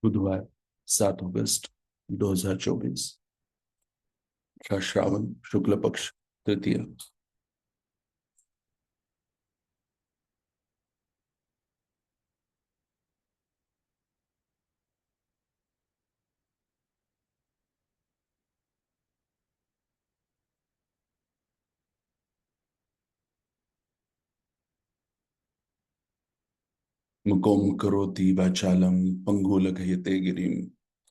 बुधवार 7 अगस्त 2024 का श्रावण शुक्ल पक्ष तृतीय। मुकों करोति वाचालं पंगुलघयते गिरिं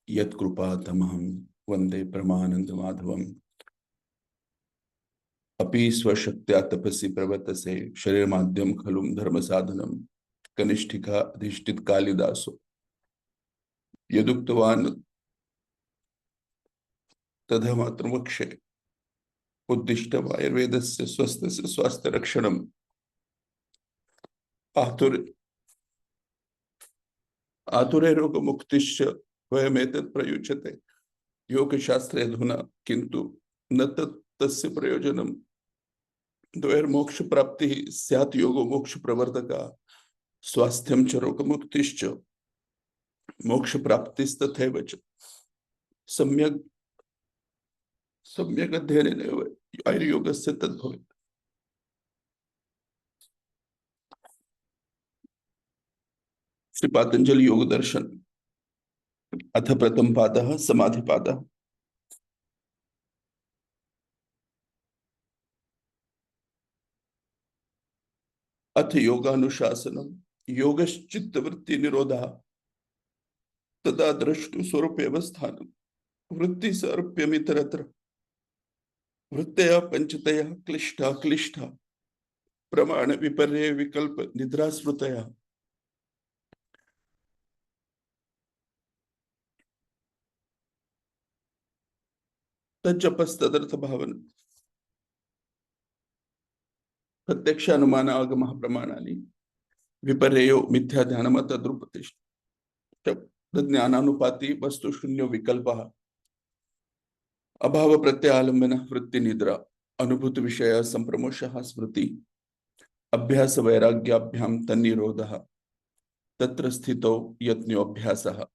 यत्कृपातमहं वंदे परमानंद माधवम्। अपि स्वशक्त्या तपसि प्रवर्तसे शरीर माध्यम खलु धर्म साधनम कनिष्ठिका अधिष्ठित कालिदासो यदुक्तवान् तदमात्र वक्षे उद्दिष्टम् आयुर्वेदस्य स्वस्थस्य स्वास्थ्य रक्षणम् आतुर आतुरे रोग मुक्तिश्च वयमेतत् प्रयुज्यते योग शास्त्रे अधुना किंतु न तस्य प्रयोजनम् द्वैर्मोक्ष प्राप्ति स्यात् योगो मोक्ष प्रवर्तका स्वास्थ्यं च रोग मुक्तिश्च मोक्ष प्राप्तिस्तथैव च सम्यक् सम्यक् अध्ययनेनैव आयुर्योगस्य तद्भवेत्। श्री पातंजलि योग दर्शन अथ प्रथम पादः समाधिपादः। अथ योगानुशासनम् योगश्चित्तवृत्ति निरोधः तदा द्रष्टु स्वरूपेवस्थानम् वृत्ति सर्प्यमितरत्र वृत्तया पंचतया क्लिष्टा क्लिष्टा प्रमाण विपर्य विकल्प निद्रा स्मृतया तज्जपस्तदर्थ भावन प्रत्यक्ष अनुमान आगम प्रमाणानि विपर्यो मिथ्या ध्यानम तद्रूपतिष्ठ ज्ञानानुपाति वस्तु शून्य विकल्प अभाव प्रत्यालंबन वृत्ति निद्रा अनुभूत विषय संप्रमोष स्मृति अभ्यास वैराग्याभ्याम तन्निरोधः तत्र स्थितो यत्नोऽभ्यासः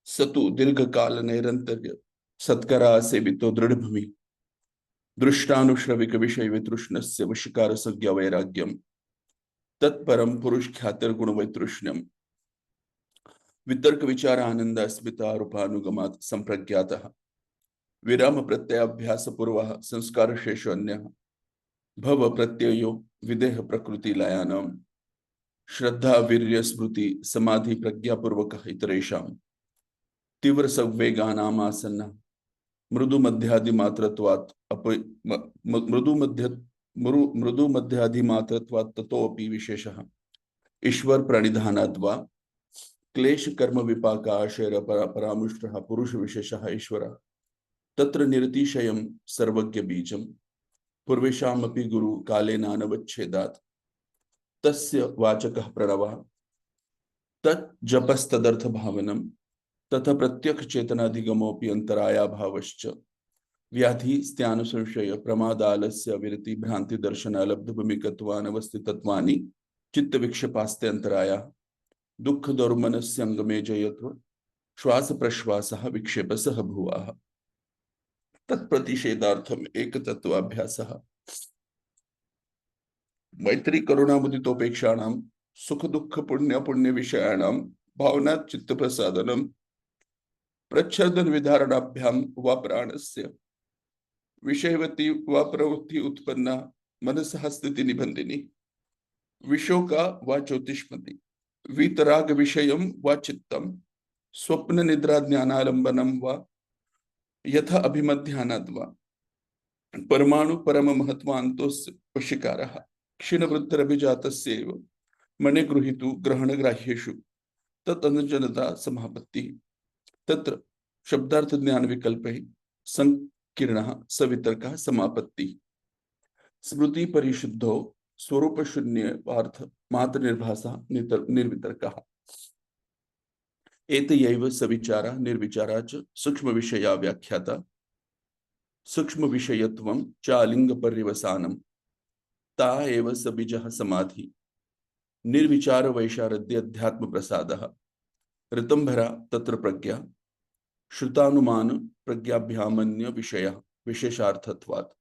सतु दीर्घ काल नैरंतर्य सत्करा सेवितो दृढ़ भूमि दृष्टानुश्रविक विषय वितृष्णस्य वशिकार संज्ञा वैराग्यम तत्परम पुरुष ख्यातिर गुण वैतृष्ण्यम वितर्क विचार आनंद अस्मिता रूपानुगमात् संप्रज्ञातः विराम प्रत्ययाभ्यास पूर्वः संस्कार शेष अन्य भव प्रत्ययो विदेह प्रकृति लयानाम श्रद्धा वीर्य स्मृति समाधि प्रज्ञा पूर्वक इतरेषाम तीव्र संवेगानाम आसन्न मृदु मध्यादि मात्रत्वात् मृदु मध्यादि मात्रत्वात् ततोऽपि विशेषः ईश्वर प्रणिधानाद्वा क्लेश कर्म विपाक आशयर परामुष्टः पुरुष विशेषः ईश्वर तत्र निरतिशयं सर्वज्ञ बीजं पूर्वेषामपि गुरु कालेनानवच्छेदात् तस्य वाचकः प्रणवः तत् जपस्तदर्थ भावनम् तथा प्रत्यक्ष चेतनाधिगमोऽपि अंतराया भावश्च व्याधि स्त्यान संशय प्रमादालस्य विरति भ्रांति दर्शन लब्ध भूमिकत्वानवस्थितत्वानि चित्त विक्षेपास्ते अंतराया दुख दौर्मनस्य अंगमे जयत्व श्वास प्रश्वासः विक्षेपसः भुवः तत्प्रतिषेधार्थम एक तत्वाभ्यासः मैत्री करुणा मुदितोपेक्षाणां सुख दुख पुण्य पुण्य विषयाणां भावना चित्त प्रसादनम प्रच्छदन विधारणाभ्याम व प्राणस्य विषयवती व प्रवृत्ति उत्पन्ना मनसः स्थिति निबंधिनी विशोका व ज्योतिष्मति वीतराग विषयम व चित्तम स्वप्न निद्रा ज्ञानालंबनम व यथा अभिमध्यानाद् वा परमाणु परम महत्वान्तोस्य वशिकारः क्षीणवृत्तिरभिजातस्यैव मने गृहीतु ग्रहण ग्राह्येषु तदनुजनता समापत्ति तत्र शब्दार्थ ज्ञान विकल्पैः संकीर्णः सवितर्कः समापत्ति स्मृति परिशुद्धो स्वरूप शून्य पार्थ मात्र निर्भासः निर्वितर्कः एतयैव सविचारः निर्विचारः च सूक्ष्म विषया व्याख्याता सूक्ष्म विषयत्वं च आलिंग पर्यवसानं ता एव सबीजः समाधि निर्विचार वैशारद्य अध्यात्म प्रसादः ऋतंभरा तत्र प्रज्ञा श्रुतानुमान प्रज्ञाभ्यामन्य विषय विशेषार्थत्वात्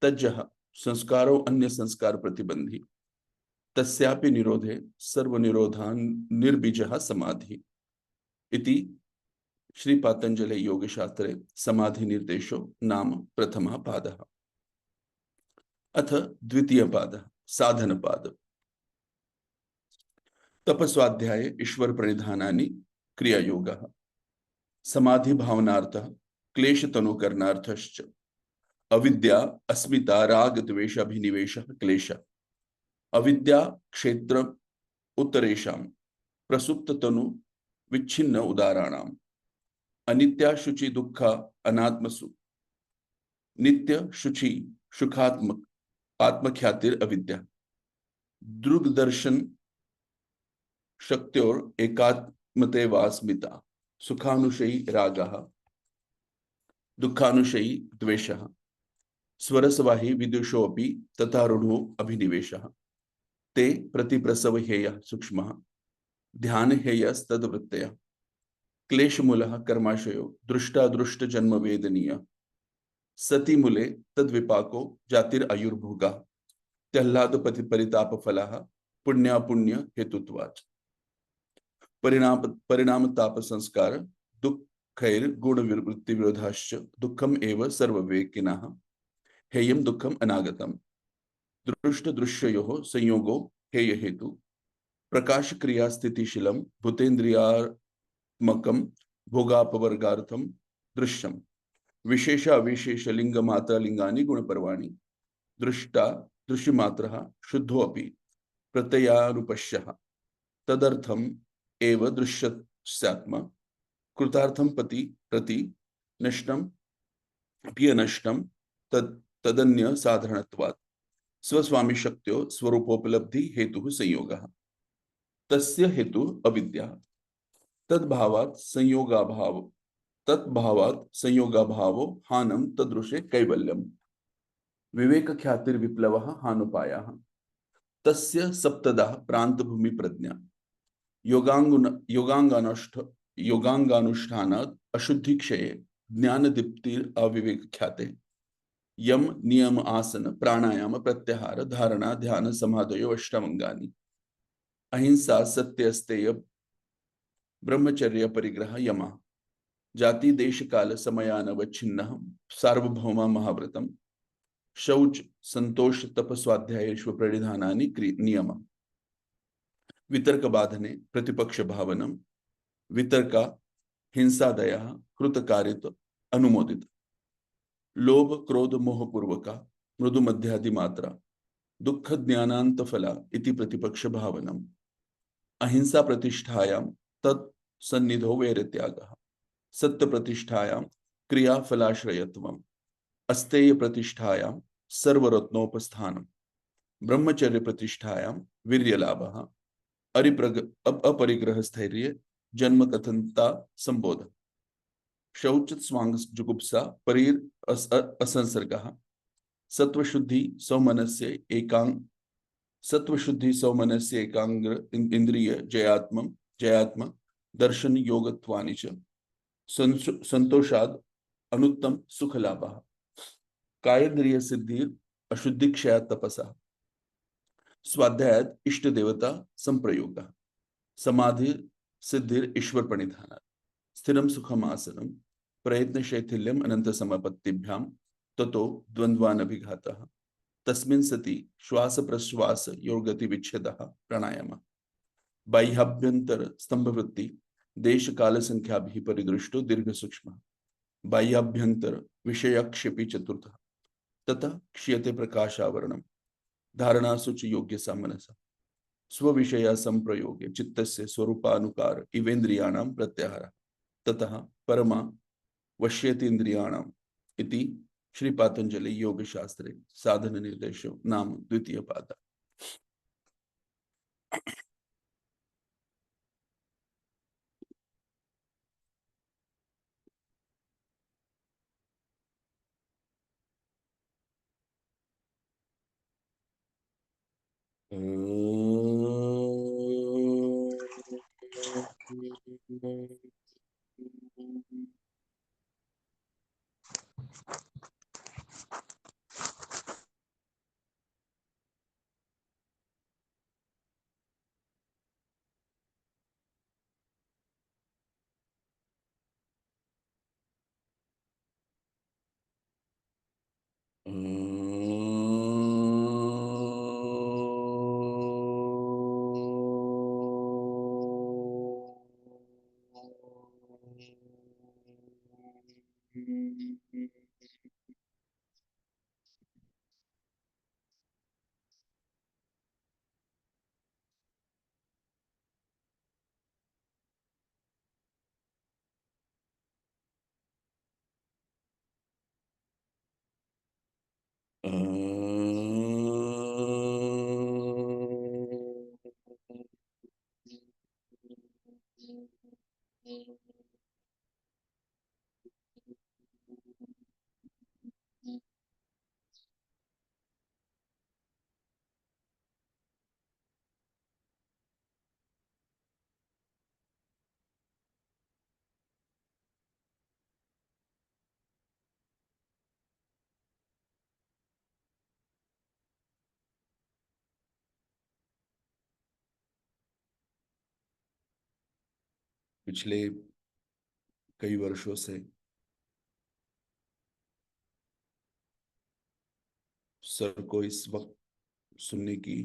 तज्जः संस्कारो अन्य संस्कार प्रतिबंधी तस्यापि निरोधे सर्वनिरोधान् निर्बीजः समाधि इति श्री पातंजलि योग शास्त्रे समाधि निर्देशो नाम प्रथमः पादः। अथ द्वितीय पादः साधन पाद। तपस्वाध्याये ईश्वर प्रणिधानानि क्रिया योगः समाधि भावनार्थः क्लेश तनुकरणार्थश्च अविद्या अस्मिता राग द्वेष अभिनिवेशः क्लेश अविद्या क्षेत्र उत्तरेषां प्रसुप्त तनु विच्छिन्न उदाराणाम अनित्या शुचि दुःख अनात्मसु नित्य शुचि सुखात्मक आत्मख्यातिर अविद्या दृग्दर्शन शक्त्योर एकात्मते वास्मिता सुखानुशयी रागः दुःखानुशयी द्वेषः स्वरसवाही विदुषोऽपि तथा रूढ़ो अभिनिवेशः ते प्रतिप्रसव हेयः सूक्ष्मः ध्यान हेयस्तद्वृत्तयः क्लेशमूलः कर्माशयो दृष्टादृष्ट जन्म वेदनीय सती मूले तद्विपाको जातिरयुर्भोगा त्यह्लाद पति परिताप फलाः पुण्यापुण्य हेतुत्वाच परिणाम ताप संस्कार दुःखैर गुण वृत्ति विरोधाश्च दुःखम एव सर्ववेकिनः हेयं दुःखम अनागतम दृष्ट दृश्ययोः संयोगो हेय हेतु प्रकाश क्रिया स्थितिशीलम भूतेन्द्रियात्मकम भोगापवर्गार्थम दृश्यम विशेष अविशेष लिंग मात्रा लिंगानि गुणपर्वाणि दृष्टा दृश्यमात्रः शुद्धोऽपि प्रत्ययानुपश्यः तदर्थम एव दृश्यस्यात्मा कृतार्थम पति प्रति नष्टम पियनष्टम तदन्य साधारणत्वात् स्वस्वामी शक्त्यो स्वरूपोपलब्धि हेतु संयोगः तस्य हेतु अविद्या तद्भावात् संयोगाभाव तद्भावात् संयोगाभावो हानं तदृशे कैवल्यम विवेक ख्यातिर विप्लवः हानुपायः तस्य सप्तदः प्रांत भूमि प्रज्ञा योगांगानुष्ठानात् अशुद्धि क्षये ज्ञान दीप्तिर अविवेक ख्याते यम नियम आसन प्राणायाम प्रत्याहार धारणा ध्यान समाधयो अष्टांगानि अहिंसा सत्य अस्तेय ब्रह्मचर्य परिग्रह यमा जाति देश काल समयानवच्छिन्न सार्वभौम महाव्रतम शौच संतोष तप स्वाध्यायेषु प्रणिधानानि नियम वितर्क बाधने प्रतिपक्ष भावनम वितर्का हिंसादया कृतकारित अनुमोदित लोभ क्रोध मोह पूर्वका मृदु मध्यादि मात्रा दुख ज्ञानांत फला इति प्रतिपक्ष भावनम अहिंसा प्रतिष्ठायां तत् सन्निधो वैरत्यागः सत्य प्रतिष्ठायां क्रिया फलाश्रयत्वम अस्तेय प्रतिष्ठायां सर्वरत्नोपस्थानम ब्रह्मचर्य प्रतिष्ठायां वीर्यलाभः अपरिग्रह स्थैर्य जन्म कथनता संबोध शौच स्वांग जुगुप्सा परीर असंसर्गः सत्वशुद्धि सौमनस्य एकांग्र इंद्रिय जयात्म दर्शन योगत्वानि च संतोषाद अनुत्तम सुख लाभः कायेन्द्रिय सिद्धिर अशुद्धि क्षया तपसा स्वाध्यायात इष्ट देवता संप्रयोग समाधि सिद्धिर ईश्वर प्रणिधानात् स्थिरम सुखम आसनम प्रयत्न शैथिल्यम अनंत समापत्तिभ्याम ततो द्वंद्वान अभिघातः तस्मिन् सति श्वास प्रश्वास योगति विच्छेदः प्राणायाम बाह्याभ्यंतर स्तंभवृत्ति देश काल संख्या भी परिदृष्टो दीर्घ सूक्ष्म बाह्याभ्यंतर विषयक्षेपी चतुर्थ ततः क्षीयते प्रकाशावरणम धारणा सुच योग्य सामनस स्व संप्रयोगे चित्तस्य स्वरूपानुकार इवेन्द्रियाणां प्रत्याहार ततः परमा वश्येतीन्द्रियाणाम् इति श्री पातंजलि योग शास्त्रे साधन निर्देशो नाम द्वितीय पाद। पिछले कई वर्षों से सर को इस वक्त सुनने की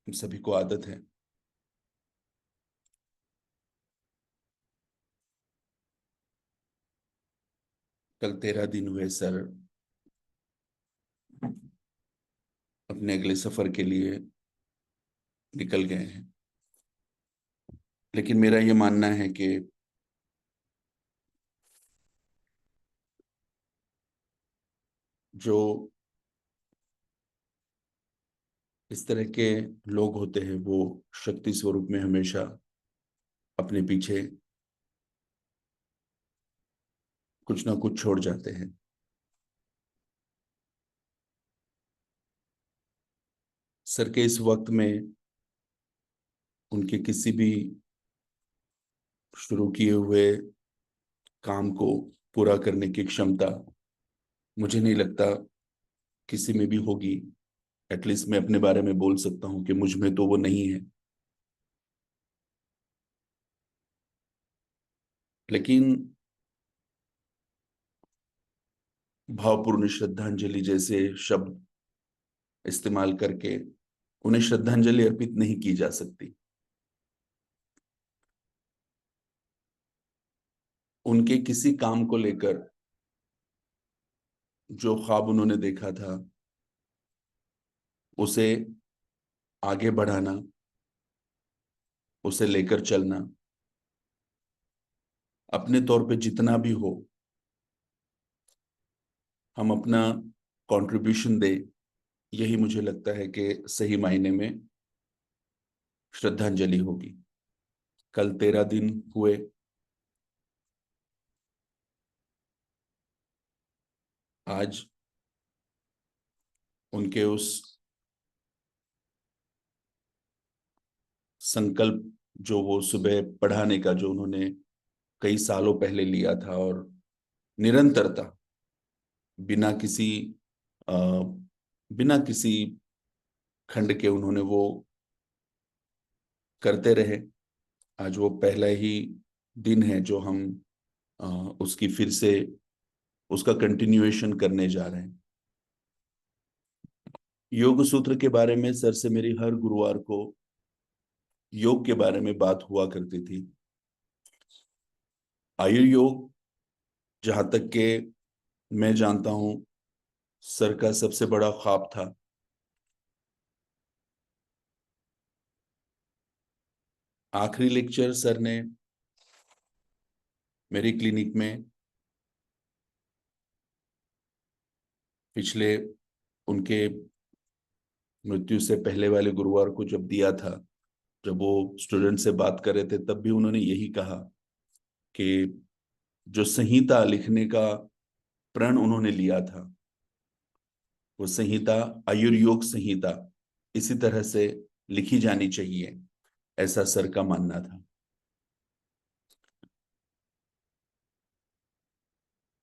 सभी को आदत है। कल 13 दिन हुए सर अपने अगले सफर के लिए निकल गए हैं। लेकिन मेरा ये मानना है कि जो इस तरह के लोग होते हैं वो शक्ति स्वरूप में हमेशा अपने पीछे कुछ ना कुछ छोड़ जाते हैं। सर के इस वक्त में उनके किसी भी शुरू किए हुए काम को पूरा करने की क्षमता मुझे नहीं लगता किसी में भी होगी। एटलीस्ट मैं अपने बारे में बोल सकता हूँ कि मुझ में तो वो नहीं है। लेकिन भावपूर्ण श्रद्धांजलि जैसे शब्द इस्तेमाल करके उन्हें श्रद्धांजलि अर्पित नहीं की जा सकती। उनके किसी काम को लेकर जो ख्वाब उन्होंने देखा था उसे आगे बढ़ाना, उसे लेकर चलना, अपने तौर पे जितना भी हो हम अपना कंट्रीब्यूशन दे। यही मुझे लगता है कि सही मायने में श्रद्धांजलि होगी। कल 13 दिन हुए, आज उनके उस संकल्प जो वो सुबह पढ़ाने का जो उन्होंने कई सालों पहले लिया था और निरंतरता बिना किसी अ, बिना किसी खंड के उन्होंने वो करते रहे। आज वो पहला ही दिन है जो हम अ, उसकी फिर से उसका कंटिन्यूएशन करने जा रहे हैं। योग सूत्र के बारे में सर से मेरी हर गुरुवार को योग के बारे में बात हुआ करती थी। आयुर्योग जहां तक के मैं जानता हूं सर का सबसे बड़ा ख्वाब था। आखिरी लेक्चर सर ने मेरी क्लिनिक में पिछले उनके मृत्यु से पहले वाले गुरुवार को जब दिया था, जब वो स्टूडेंट से बात कर रहे थे तब भी उन्होंने यही कहा कि जो संहिता लिखने का प्रण उन्होंने लिया था वो संहिता आयुर्योग संहिता इसी तरह से लिखी जानी चाहिए ऐसा सर का मानना था।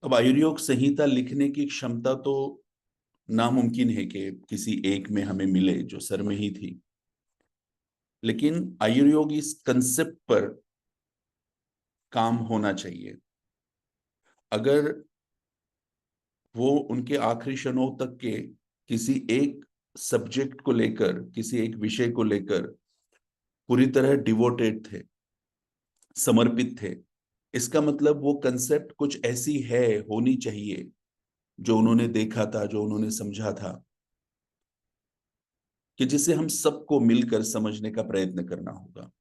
अब आयुर्योग संहिता लिखने की क्षमता तो नामुमकिन है कि किसी एक में हमें मिले जो सर में ही थी, लेकिन आयुर्योग इस कंसेप्ट पर काम होना चाहिए। अगर वो उनके आखिरी क्षणों तक के किसी एक सब्जेक्ट को लेकर, किसी एक विषय को लेकर पूरी तरह डिवोटेड थे, समर्पित थे, इसका मतलब वो कंसेप्ट कुछ ऐसी है, होनी चाहिए, जो उन्होंने देखा था, जो उन्होंने समझा था, कि जिसे हम सबको मिलकर समझने का प्रयत्न करना होगा।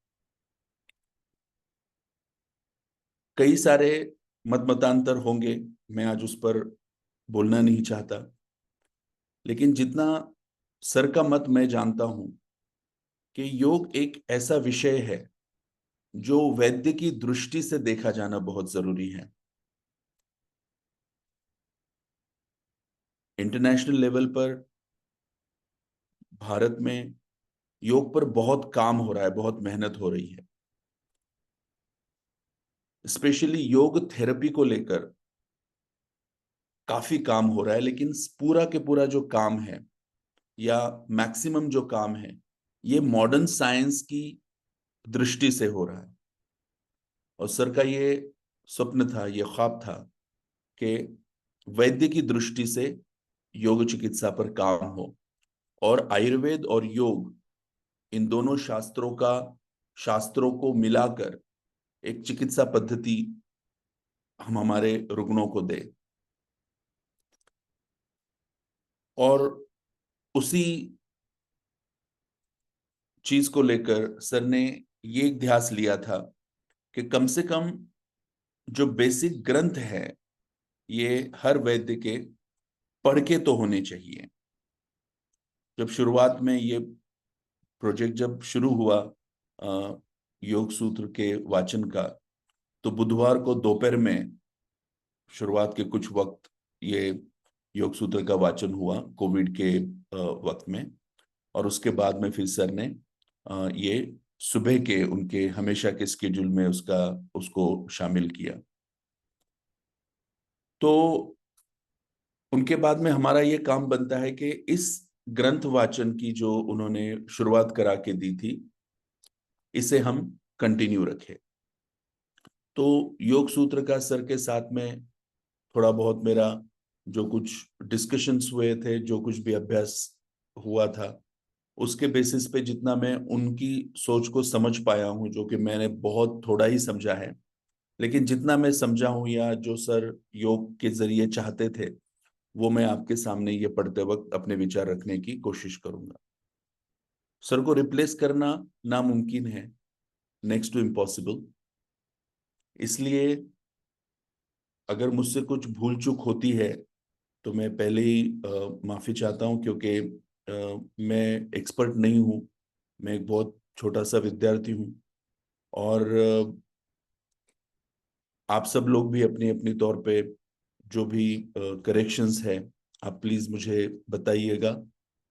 कई सारे मतांतर होंगे, मैं आज उस पर बोलना नहीं चाहता, लेकिन जितना सर का मत मैं जानता हूं कि योग एक ऐसा विषय है जो वैद्य की दृष्टि से देखा जाना बहुत जरूरी है। इंटरनेशनल लेवल पर भारत में योग पर बहुत काम हो रहा है, बहुत मेहनत हो रही है। स्पेशली योग थेरेपी को लेकर काफी काम हो रहा है, लेकिन पूरा के पूरा जो काम है, या मैक्सिमम जो काम है, ये मॉडर्न साइंस की दृष्टि से हो रहा है। और सर का ये स्वप्न था, ये ख्वाब था कि वैद्य की दृष्टि से योग चिकित्सा पर काम हो, और आयुर्वेद और योग, इन दोनों शास्त्रों को मिलाकर एक चिकित्सा पद्धति हम हमारे रुग्णों को दे। और उसी चीज को लेकर सर ने ये ध्यास लिया था कि कम से कम जो बेसिक ग्रंथ है, ये हर वैद्य के पढ़ के तो होने चाहिए। जब शुरुआत में ये प्रोजेक्ट जब शुरू हुआ योग सूत्र के वाचन का, तो बुधवार को दोपहर में, शुरुआत के कुछ वक्त, ये योग सूत्र का वाचन हुआ कोविड के वक्त में। और उसके बाद में फिर सर ने ये सुबह के उनके हमेशा के स्केड्यूल में उसको शामिल किया। तो उनके बाद में हमारा ये काम बनता है कि इस ग्रंथ वाचन की जो उन्होंने शुरुआत करा के दी थी, इसे हम कंटिन्यू रखें। तो योग सूत्र का सर के साथ में थोड़ा बहुत मेरा जो कुछ डिस्कशंस हुए थे, जो कुछ भी अभ्यास हुआ था, उसके बेसिस पे जितना मैं उनकी सोच को समझ पाया हूँ, जो कि मैंने बहुत थोड़ा ही समझा है, लेकिन जितना मैं समझा हूँ, या जो सर योग के जरिए चाहते थे, वो मैं आपके सामने ये पढ़ते वक्त अपने विचार रखने की कोशिश करूंगा। सर को रिप्लेस करना नामुमकिन है, नेक्स्ट टू इम्पॉसिबल। इसलिए अगर मुझसे कुछ भूल चूक होती है, तो मैं पहले ही माफी चाहता हूँ, क्योंकि मैं एक्सपर्ट नहीं हूँ। मैं एक बहुत छोटा सा विद्यार्थी हूँ, और आप सब लोग भी अपनी अपनी तौर पे जो भी करेक्शंस है, आप प्लीज मुझे बताइएगा।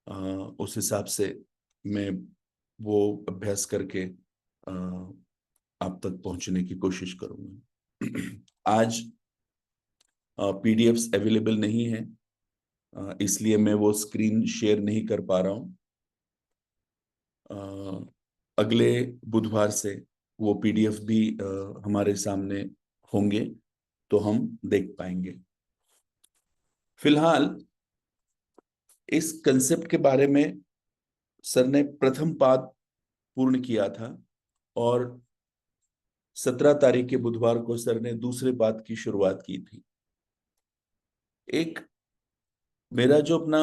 अ, उस हिसाब से मैं वो अभ्यास करके आप तक पहुंचने की कोशिश करूंगा। आज पीडीएफ्स अवेलेबल नहीं है, इसलिए मैं वो स्क्रीन शेयर नहीं कर पा रहा हूँ। अगले बुधवार से वो पीडीएफ भी हमारे सामने होंगे, तो हम देख पाएंगे। फिलहाल इस कंसेप्ट के बारे में सर ने प्रथम पाद पूर्ण किया था, और 17 तारीख के बुधवार को सर ने दूसरे पाद की शुरुआत की थी। एक मेरा जो अपना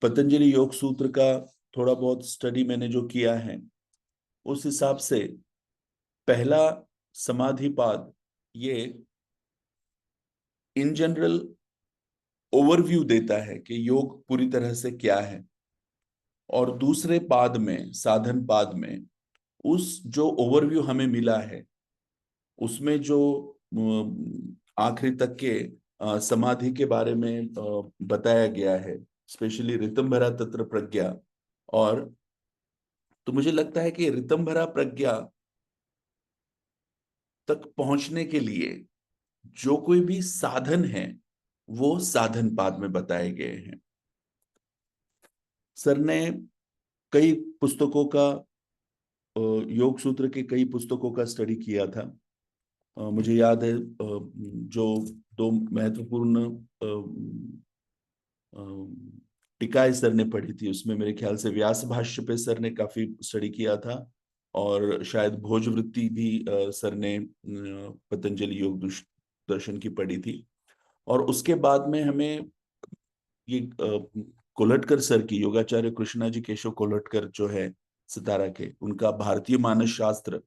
पतंजलि योग सूत्र का थोड़ा बहुत स्टडी मैंने जो किया है, उस हिसाब से पहला समाधि पाद ये इन जनरल ओवरव्यू देता है कि योग पूरी तरह से क्या है। और दूसरे पाद में, साधन पाद में, उस जो ओवरव्यू हमें मिला है, उसमें जो आखिरी तक के समाधि के बारे में बताया गया है, स्पेशली ऋतंभरा तत्र प्रज्ञा और तो मुझे लगता है कि ऋतंभरा प्रज्ञा तक पहुंचने के लिए जो कोई भी साधन है वो साधन पाद में बताए गए हैं। सर ने कई पुस्तकों का योग सूत्र के कई पुस्तकों का स्टडी किया था। मुझे याद है जो दो महत्वपूर्ण टीकाएं सर ने पढ़ी थी उसमें मेरे ख्याल से व्यास भाष्य पे सर ने काफी स्टडी किया था, और शायद भोजवृत्ति भी सर ने पतंजलि योग दर्शन की पढ़ी थी। और उसके बाद में हमें ये कोल्हटकर सर की, योगाचार्य कृष्णा जी केशव कोल्हटकर जो है सितारा के, उनका भारतीय मानस शास्त्र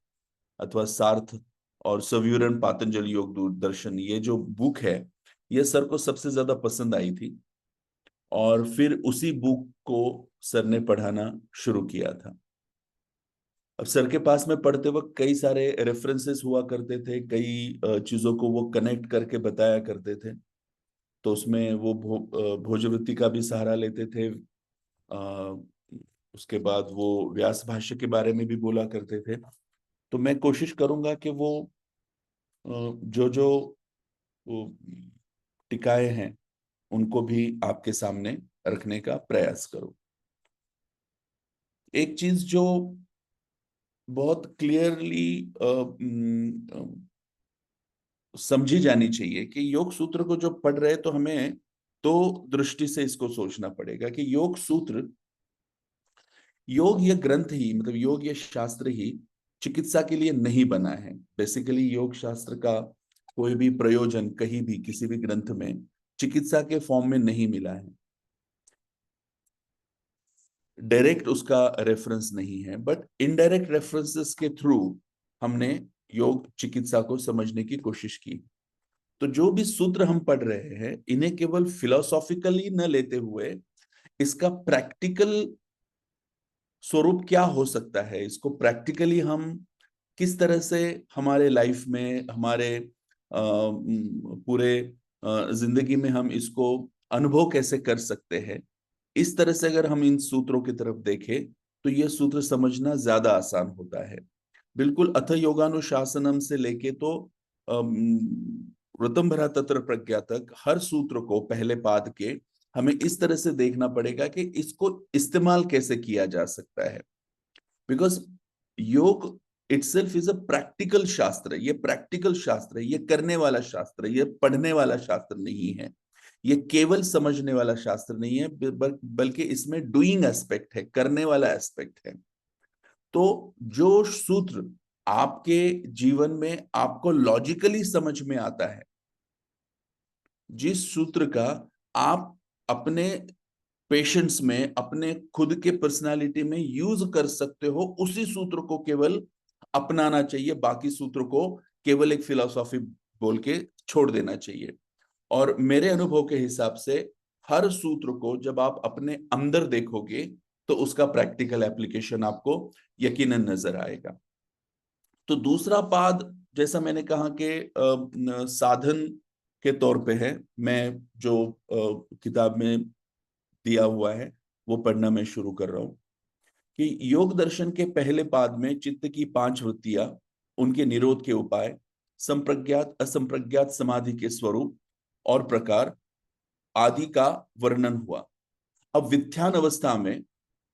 अथवा सार्थ और सविवरण पातंजलि योग दूरदर्शन, ये जो बुक है ये सर को सबसे ज्यादा पसंद आई थी। और फिर उसी बुक को सर ने पढ़ाना शुरू किया था। अब सर के पास में पढ़ते वक्त कई सारे रेफरेंसेस हुआ करते थे, कई चीजों को वो कनेक्ट करके बताया करते थे। तो उसमें वो भोजवृत्ति का भी सहारा लेते थे। उसके बाद वो व्यास भाष्य के बारे में भी बोला करते थे। तो मैं कोशिश करूंगा कि वो जो जो वो टिकाए हैं उनको भी आपके सामने रखने का प्रयास करूं। एक चीज जो बहुत क्लियरली समझी जानी चाहिए कि योग सूत्र को जो पढ़ रहे तो हमें दो दृष्टि से इसको सोचना पड़ेगा कि योग सूत्र, योग ये ग्रंथ ही, मतलब योग ये शास्त्र ही चिकित्सा के लिए नहीं बना है। बेसिकली योग शास्त्र का कोई भी प्रयोजन कहीं भी किसी भी ग्रंथ में चिकित्सा के फॉर्म में नहीं मिला है, डायरेक्ट उसका रेफरेंस नहीं है, बट इनडायरेक्ट रेफरेंसेस के थ्रू हमने योग चिकित्सा को समझने की कोशिश की। तो जो भी सूत्र हम पढ़ रहे हैं इन्हें केवल फिलोसॉफिकली न लेते हुए इसका प्रैक्टिकल स्वरूप क्या हो सकता है, इसको प्रैक्टिकली हम किस तरह से हमारे लाइफ में, हमारे पूरे जिंदगी में हम इसको अनुभव कैसे कर सकते हैं, इस तरह से अगर हम इन सूत्रों की तरफ देखें तो ये सूत्र समझना ज्यादा आसान होता है। बिल्कुल अथ योगानुशासनम से लेके तो ऋतंभरा तत्र प्रज्ञा तक हर सूत्र को पहले पाद के हमें इस तरह से देखना पड़ेगा कि इसको इस्तेमाल कैसे किया जा सकता है। बिकॉज योग इटसेल्फ इज अ प्रैक्टिकल शास्त्र, ये प्रैक्टिकल शास्त्र है, ये करने वाला शास्त्र है, ये पढ़ने वाला शास्त्र नहीं है, ये केवल समझने वाला शास्त्र नहीं है, बल्कि इसमें डूइंग एस्पेक्ट है, करने वाला एस्पेक्ट है। तो जो सूत्र आपके जीवन में आपको लॉजिकली समझ में आता है, जिस सूत्र का आप अपने पेशेंट्स में, अपने खुद के पर्सनालिटी में यूज कर सकते हो, उसी सूत्र को केवल अपनाना चाहिए, बाकी सूत्र को केवल एक फिलॉसफी बोल के छोड़ देना चाहिए। और मेरे अनुभव के हिसाब से हर सूत्र को जब आप अपने अंदर देखोगे तो उसका प्रैक्टिकल एप्लीकेशन आपको यकीनन नजर आएगा। तो दूसरा पाद, जैसा मैंने कहा कि साधन के तौर पे है, मैं जो किताब में दिया हुआ है वो पढ़ना मैं शुरू कर रहा हूं कि योग दर्शन के पहले पाद में चित्त की 5 वृत्तियां, उनके निरोध के उपाय, संप्रज्ञात असंप्रज्ञात समाधि के स्वरूप और प्रकार आदि का वर्णन हुआ। अब विध्यान अवस्था में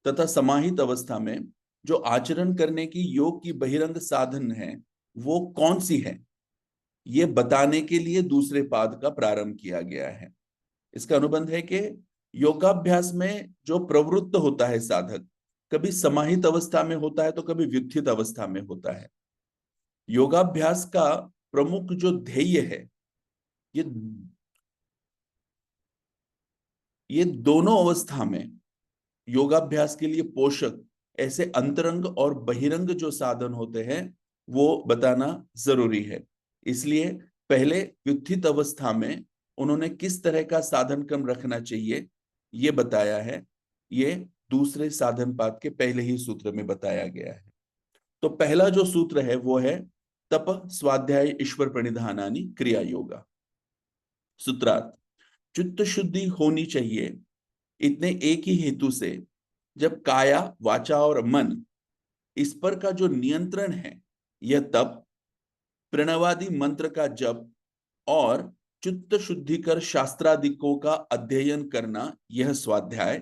तथा समाहित अवस्था में जो आचरण करने की योग की बहिरंग साधन है वो कौन सी है, ये बताने के लिए दूसरे पाद का प्रारंभ किया गया है। इसका अनुबंध है कि योगाभ्यास में जो प्रवृत्त होता है साधक, कभी समाहित अवस्था में होता है तो कभी व्युत्थित अवस्था में होता है। योगाभ्यास का प्रमुख जो ध्येय है, ये ये दोनों अवस्था में योगाभ्यास के लिए पोषक ऐसे अंतरंग और बहिरंग जो साधन होते हैं वो बताना जरूरी है। इसलिए पहले व्युत्थित अवस्था में उन्होंने किस तरह का साधन क्रम रखना चाहिए ये बताया है, ये दूसरे साधन पाद के पहले ही सूत्र में बताया गया है। तो पहला जो सूत्र है वो है तप स्वाध्याय ईश्वर प्रणिधानानि क्रिया योगा। सूत्रार्थ, चित्त शुद्धि होनी चाहिए इतने एक ही हेतु से, जब काया वाचा और मन इस पर का जो नियंत्रण है यह तप, प्रणवादि मंत्र का जप और चित्त शुद्धिकर शास्त्रादिकों का अध्ययन करना यह स्वाध्याय,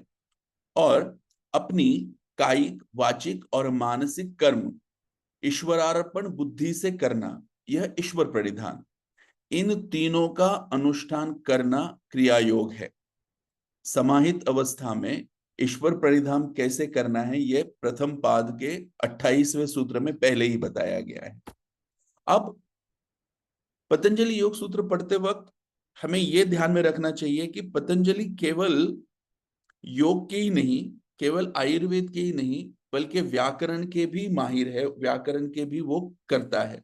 और अपनी कायिक, वाचिक और मानसिक कर्म ईश्वरार्पण बुद्धि से करना यह ईश्वर प्रणिधान। इन तीनों का अनुष्ठान करना क्रिया योग है। समाहित अवस्था में ईश्वर प्रणिधान कैसे करना है यह प्रथम पाद के 28वें सूत्र में पहले ही बताया गया है। अब पतंजलि योग सूत्र पढ़ते वक्त हमें यह ध्यान में रखना चाहिए कि पतंजलि केवल योग के ही नहीं, केवल आयुर्वेद के ही नहीं, बल्कि व्याकरण के भी माहिर है, व्याकरण के भी वो करता है।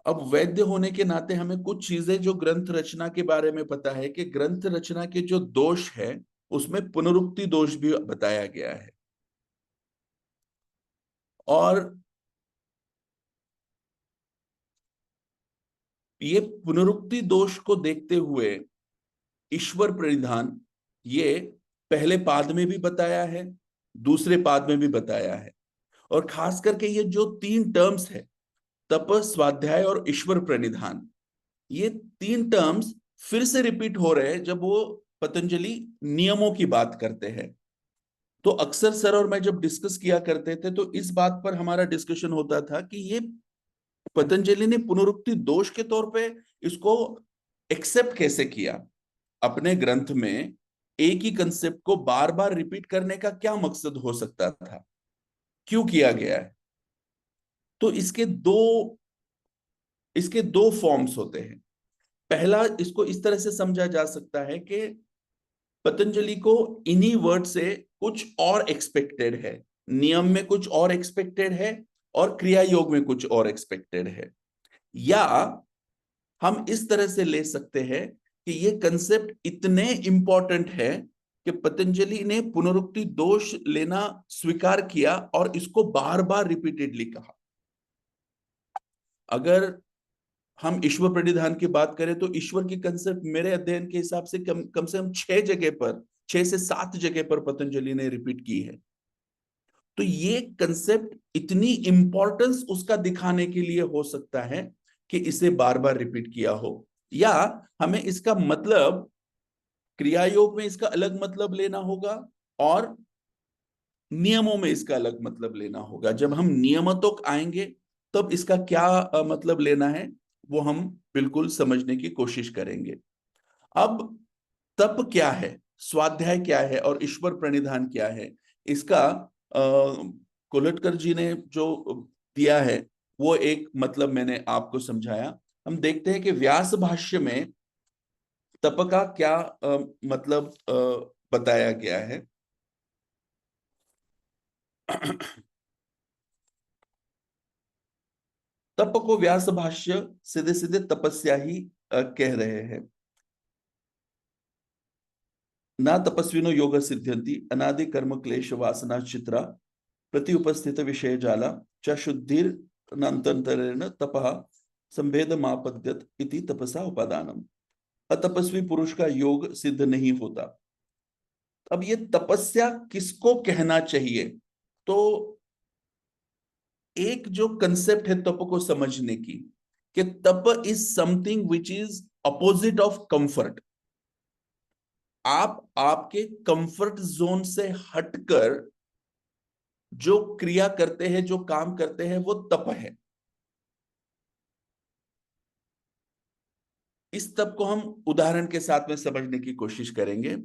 अब वैद्य होने के नाते हमें कुछ चीजें जो ग्रंथ रचना के बारे में पता है कि ग्रंथ रचना के जो दोष है उसमें पुनरुक्ति दोष भी बताया गया है। और ये पुनरुक्ति दोष को देखते हुए ईश्वर प्रणिधान ये पहले पाद में भी बताया है, दूसरे पाद में भी बताया है। और खास करके ये जो तीन टर्म्स है, तप, स्वाध्याय और ईश्वर प्रणिधान, ये तीन टर्म्स फिर से रिपीट हो रहे हैं जब वो पतंजलि नियमों की बात करते हैं। तो अक्सर सर और मैं जब डिस्कस किया करते थे तो इस बात पर हमारा डिस्कशन होता था कि ये पतंजलि ने पुनरुक्ति दोष के तौर पे इसको एक्सेप्ट कैसे किया। अपने ग्रंथ में एक ही कंसेप्ट को बार बार रिपीट करने का क्या मकसद हो सकता था, क्यों किया गया है। तो इसके दो फॉर्म्स होते हैं। पहला, इसको इस तरह से समझा जा सकता है कि पतंजलि को इन्हीं वर्ड से कुछ और एक्सपेक्टेड है, नियम में कुछ और एक्सपेक्टेड है और क्रिया योग में कुछ और एक्सपेक्टेड है। या हम इस तरह से ले सकते हैं कि ये कंसेप्ट इतने इंपॉर्टेंट है कि पतंजलि ने पुनरुक्ति दोष लेना स्वीकार किया और इसको बार बार रिपीटेडली कहा। अगर हम ईश्वर प्रणिधान की बात करें तो ईश्वर की कंसेप्ट मेरे अध्ययन के हिसाब से कम से कम 6 से 7 जगह पर पतंजलि ने रिपीट की है। तो ये कंसेप्ट इतनी इंपॉर्टेंस उसका दिखाने के लिए हो सकता है कि इसे बार बार रिपीट किया हो। या हमें इसका मतलब क्रिया योग में इसका अलग मतलब लेना होगा और नियमों में इसका अलग मतलब लेना होगा। जब हम नियमतों आएंगे तब इसका क्या मतलब लेना है वो हम बिल्कुल समझने की कोशिश करेंगे। अब तप क्या है, स्वाध्याय क्या है और ईश्वर प्रणिधान क्या है, इसका कोलटकर जी ने जो दिया है वो एक मतलब मैंने आपको समझाया। हम देखते हैं कि व्यास भाष्य में तप का क्या मतलब बताया गया है। तप को व्यास भाष्य सीधे सीधे तपस्या ही कह रहे हैं। ना तपस्विनो योग सिद्ध्यंति अनादि कर्म क्लेश वासना चित्रा प्रति उपस्थित विषय जाला च शुद्धिर नान्तरेण तपः संभेद मापद्यत इति तपसा उपादानम। अतपस्वी पुरुष का योग सिद्ध नहीं होता। अब ये तपस्या किसको कहना चाहिए, तो एक जो कंसेप्ट है तप को समझने की कि तप is something which is opposite of comfort. आप आपके कंफर्ट जोन से हटकर जो क्रिया करते हैं, जो काम करते हैं, वो तप है। इस तप को हम उदाहरण के साथ में समझने की कोशिश करेंगे।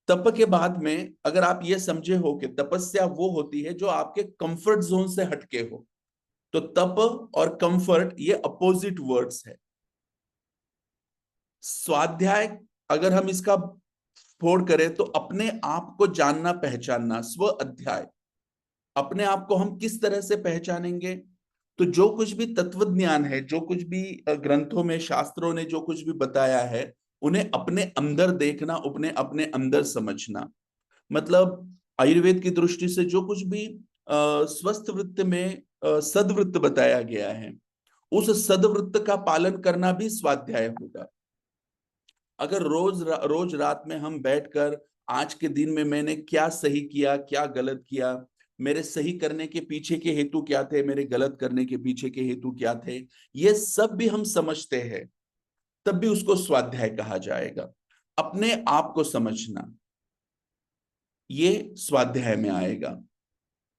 तप के बाद में अगर आप ये समझे हो कि तपस्या वो होती है जो आपके कंफर्ट जोन से हटके हो, तो तप और कंफर्ट ये अपोजिट वर्ड्स है। स्वाध्याय अगर हम इसका फोड़ करें तो अपने आप को जानना पहचानना, स्व अध्याय। अपने आप को हम किस तरह से पहचानेंगे, तो जो कुछ भी तत्व ज्ञान है, जो कुछ भी ग्रंथों में शास्त्रों ने जो कुछ भी बताया है, उन्हें अपने अंदर देखना, अपने अपने अंदर समझना। मतलब आयुर्वेद की दृष्टि से जो कुछ भी स्वस्थ वृत्त में सदवृत्त बताया गया है, उस सदवृत्त का पालन करना भी स्वाध्याय होगा। अगर रोज रात में हम बैठकर आज के दिन में मैंने क्या सही किया, क्या गलत किया, मेरे सही करने के पीछे के हेतु क्या थे, मेरे गलत करने के पीछे के हेतु क्या थे, ये सब भी हम समझते हैं, तब भी उसको स्वाध्याय कहा जाएगा। अपने आप को समझना, ये स्वाध्याय में आएगा।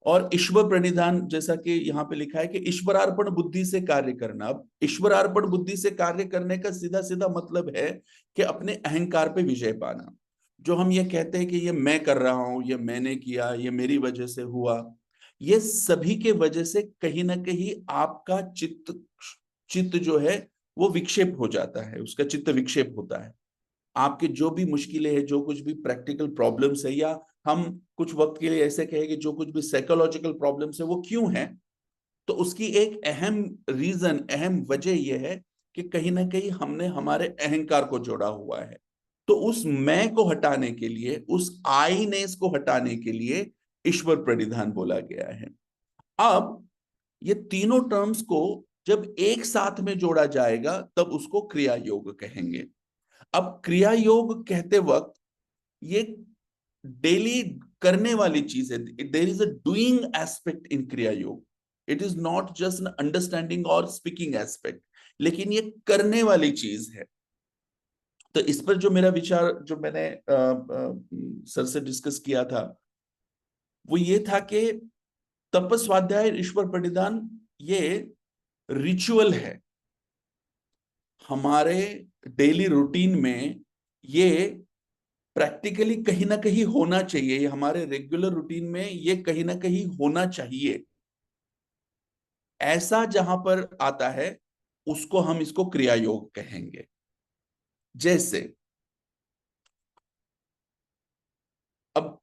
और ईश्वर प्रणिधान, जैसा कि यहाँ पे लिखा है कि ईश्वरार्पण बुद्धि से कार्य करना। अब ईश्वरार्पण बुद्धि से कार्य करने का सीधा सीधा मतलब है कि अपने अहंकार पे विजय पाना। जो हम ये कहते हैं कि ये मैं कर रहा हूं, ये मैंने किया, ये मेरी वजह से हुआ, ये सभी के वजह से कहीं ना कहीं आपका चित्त चित्त जो है वो विक्षेप हो जाता है, उसका चित्त विक्षेप होता है। आपके जो भी मुश्किलें हैं, जो कुछ भी प्रैक्टिकल प्रॉब्लम्स है, या हम कुछ वक्त के लिए ऐसे कहें कि जो कुछ भी साइकोलॉजिकल प्रॉब्लम्स है, वो क्यों है, तो उसकी एक अहम रीजन, अहम वजह यह है कि कहीं ना कहीं हमने हमारे अहंकार को जोड़ा हुआ है। तो उस मैं को हटाने के लिए, उस आईनेस को हटाने के लिए ईश्वर प्रणिधान बोला गया है। अब ये तीनों टर्म्स को जब एक साथ में जोड़ा जाएगा तब उसको क्रिया योग कहेंगे। अब क्रिया योग कहते वक्त ये डेली करने वाली चीज है। There is a doing aspect in क्रिया योग। It is not just an understanding और स्पीकिंग एस्पेक्ट, लेकिन ये करने वाली चीज है। तो इस पर जो मेरा विचार, जो मैंने सर से डिस्कस किया था, वो ये था कि तप स्वाध्याय ईश्वर प्रणिधान ये रिचुअल है हमारे डेली रूटीन में। ये प्रैक्टिकली कहीं ना कहीं होना चाहिए, ये हमारे रेगुलर रूटीन में ये कहीं ना कहीं होना चाहिए। ऐसा जहां पर आता है उसको हम इसको क्रिया योग कहेंगे। जैसे अब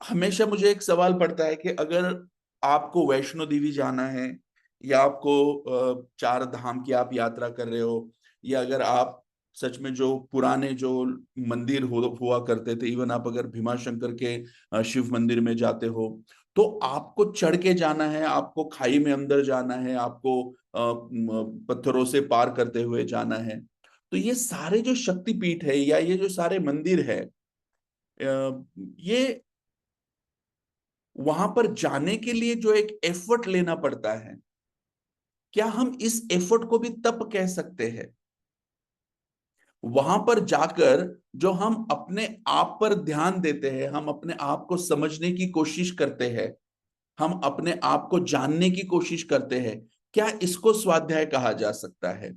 हमेशा मुझे एक सवाल पड़ता है कि अगर आपको वैष्णो देवी जाना है, या आपको चार धाम की आप यात्रा कर रहे हो, या अगर आप सच में जो पुराने जो मंदिर हुआ करते थे, इवन आप अगर भीमाशंकर के शिव मंदिर में जाते हो, तो आपको चढ़ के जाना है, आपको खाई में अंदर जाना है, आपको पत्थरों से पार करते हुए जाना है। तो ये सारे जो शक्तिपीठ है, या ये जो सारे मंदिर है, ये वहां पर जाने के लिए जो एक एफर्ट लेना पड़ता है, क्या हम इस एफर्ट को भी तप कह सकते हैं? वहां पर जाकर जो हम अपने आप पर ध्यान देते हैं, हम अपने आप को समझने की कोशिश करते हैं, हम अपने आप को जानने की कोशिश करते हैं, क्या इसको स्वाध्याय कहा जा सकता है?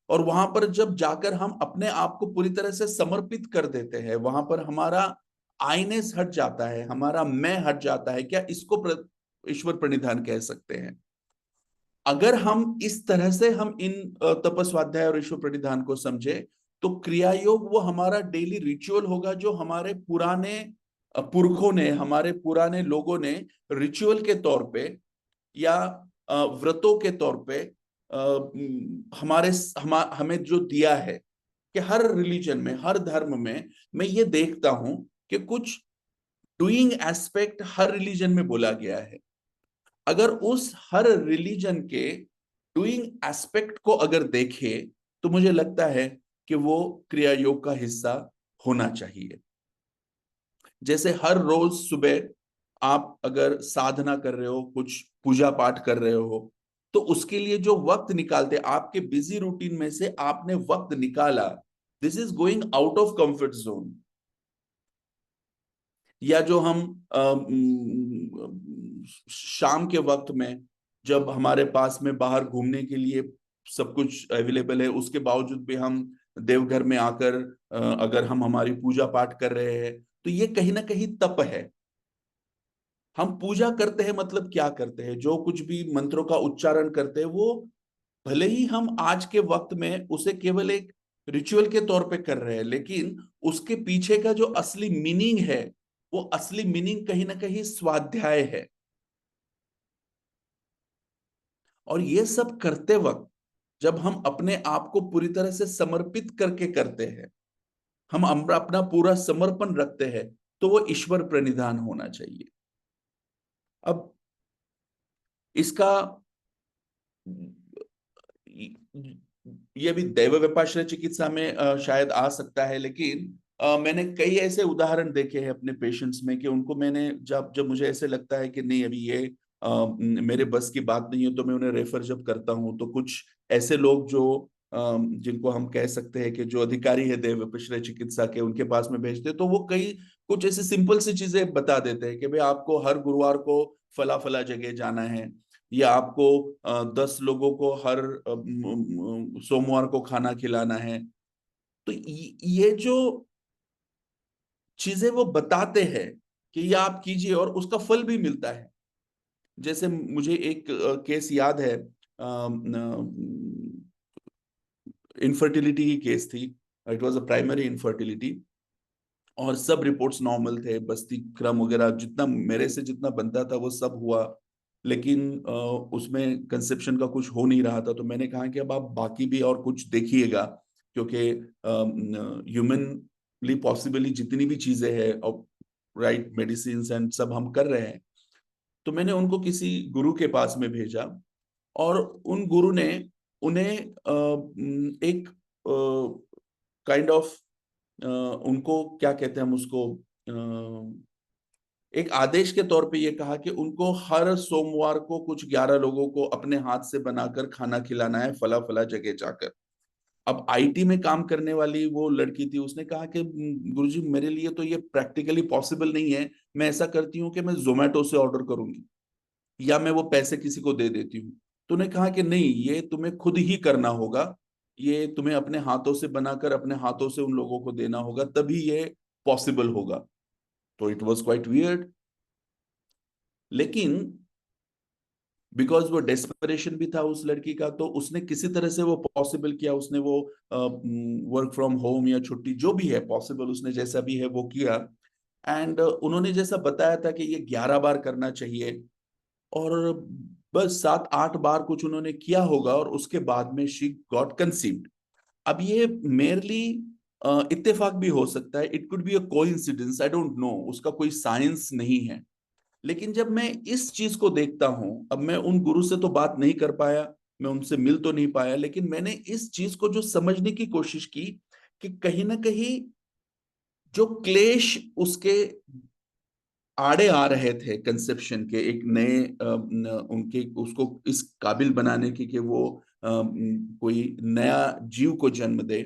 और वहां पर जब जाकर हम अपने आप को पूरी तरह से समर्पित कर देते हैं, वहां पर हमारा आईनेस हट जाता है, हमारा मैं हट जाता है, क्या इसको ईश्वर प्रणिधान कह सकते हैं? अगर हम इस तरह से हम इन तपस्वाध्याय और ईश्वर प्रणिधान को समझे, तो क्रिया योग वो हमारा डेली रिचुअल होगा, जो हमारे पुराने पुरखों ने, हमारे पुराने लोगों ने रिचुअल के तौर पे, या व्रतों के तौर पे हमारे हमें जो दिया है। कि हर रिलीजन में, हर धर्म में मैं ये देखता हूं कि कुछ डूइंग एस्पेक्ट हर रिलीजन में बोला गया है। अगर उस हर रिलीजन के डूइंग एस्पेक्ट को अगर देखें, तो मुझे लगता है कि वो क्रिया योग का हिस्सा होना चाहिए। जैसे हर रोज सुबह आप अगर साधना कर रहे हो, कुछ पूजा पाठ कर रहे हो, तो उसके लिए जो वक्त निकालते, आपके बिजी रूटीन में से आपने वक्त निकाला, this is going out of comfort zone. या जो हम शाम के वक्त में, जब हमारे पास में बाहर घूमने के लिए सब कुछ अवेलेबल है, उसके बावजूद भी हम देवघर में आकर अगर हम हमारी पूजा पाठ कर रहे हैं, तो ये कहीं ना कहीं तप है। हम पूजा करते हैं मतलब क्या करते हैं, जो कुछ भी मंत्रों का उच्चारण करते हैं, वो भले ही हम आज के वक्त में उसे केवल एक रिचुअल के तौर पे कर रहे हैं, लेकिन उसके पीछे का जो असली मीनिंग है, वो असली मीनिंग कहीं ना कहीं स्वाध्याय है। और ये सब करते वक्त जब हम अपने आप को पूरी तरह से समर्पित करके करते हैं, हम अपना पूरा समर्पण रखते हैं, तो वो ईश्वर प्रणिधान होना चाहिए। अब इसका ये भी दैव विपाश्रय चिकित्सा में शायद आ सकता है, लेकिन मैंने कई ऐसे उदाहरण देखे हैं अपने पेशेंट्स में कि उनको मैंने जब जब मुझे ऐसे लगता है कि नहीं अभी ये मेरे बस की बात नहीं है, तो मैं उन्हें रेफर जब करता हूँ तो कुछ ऐसे लोग जो जिनको हम कह सकते हैं कि जो अधिकारी है देव पिछले चिकित्सा के, उनके पास में भेजते हैं, तो वो कई कुछ ऐसी सिंपल सी चीजें बता देते हैं कि भाई आपको हर गुरुवार को फला फला जगह जाना है, या आपको 10 लोगों को हर सोमवार को खाना खिलाना है। तो ये जो चीजें वो बताते हैं कि ये आप कीजिए और उसका फल भी मिलता है। जैसे मुझे एक केस याद है, इनफर्टिलिटी की केस थी। It was a primary infertility, और सब रिपोर्ट्स नॉर्मल थे, बस्ती क्रम वगैरह जितना मेरे से जितना बनता था वो सब हुआ, लेकिन उसमें कंसेप्शन का कुछ हो नहीं रहा था। तो मैंने कहा कि अब आप बाकी भी और कुछ देखिएगा, क्योंकि ह्यूमनली पॉसिबली जितनी भी चीजें हैं और राइट मेडिसिन एंड सब हम कर रहे हैं। तो मैंने उनको किसी गुरु के पास में भेजा, और उन गुरु ने उन्हें एक काइंड ऑफ उनको क्या कहते हैं हम उसको, एक आदेश के तौर पे ये कहा कि उनको हर सोमवार को कुछ 11 लोगों को अपने हाथ से बनाकर खाना खिलाना है, फला फला जगह जाकर। अब आईटी में काम करने वाली वो लड़की थी, उसने कहा कि गुरुजी मेरे लिए तो ये प्रैक्टिकली पॉसिबल नहीं है, मैं ऐसा करती हूँ कि मैं जोमेटो से ऑर्डर करूंगी, या मैं वो पैसे किसी को दे देती हूँ। तो उन्हें कहा कि नहीं, ये तुम्हें खुद ही करना होगा, ये तुम्हें अपने हाथों से बनाकर अपने हाथों से उन लोगों को देना होगा, तभी ये पॉसिबल होगा। तो इट वॉज क्वाइट वियर्ड, लेकिन बिकॉज वो डेस्परेशन भी था उस लड़की का, तो उसने किसी तरह से वो पॉसिबल किया। उसने वो वर्क फ्रॉम होम या छुट्टी जो भी है पॉसिबल, उसने जैसा भी है वो किया। एंड उन्होंने जैसा बताया था कि ये 11 बार करना चाहिए, और बस 7-8 बार कुछ उन्होंने किया होगा, और उसके बाद में शी गॉट कंसीव्ड। अब ये मेरली इत्तेफाक भी हो सकता है, it could be a coincidence, I don't know, उसका कोई साइंस नहीं है। लेकिन जब मैं इस चीज को देखता हूं, अब मैं उन गुरु से तो बात नहीं कर पाया, मैं उनसे मिल तो नहीं पाया, लेकिन मैंने इस चीज को जो समझने की कोशिश की कि कहीं ना कहीं जो क्लेश उसके आड़े आ रहे थे कंसेप्शन के, एक नए उनके उसको इस काबिल बनाने की कि वो कोई नया जीव को जन्म दे,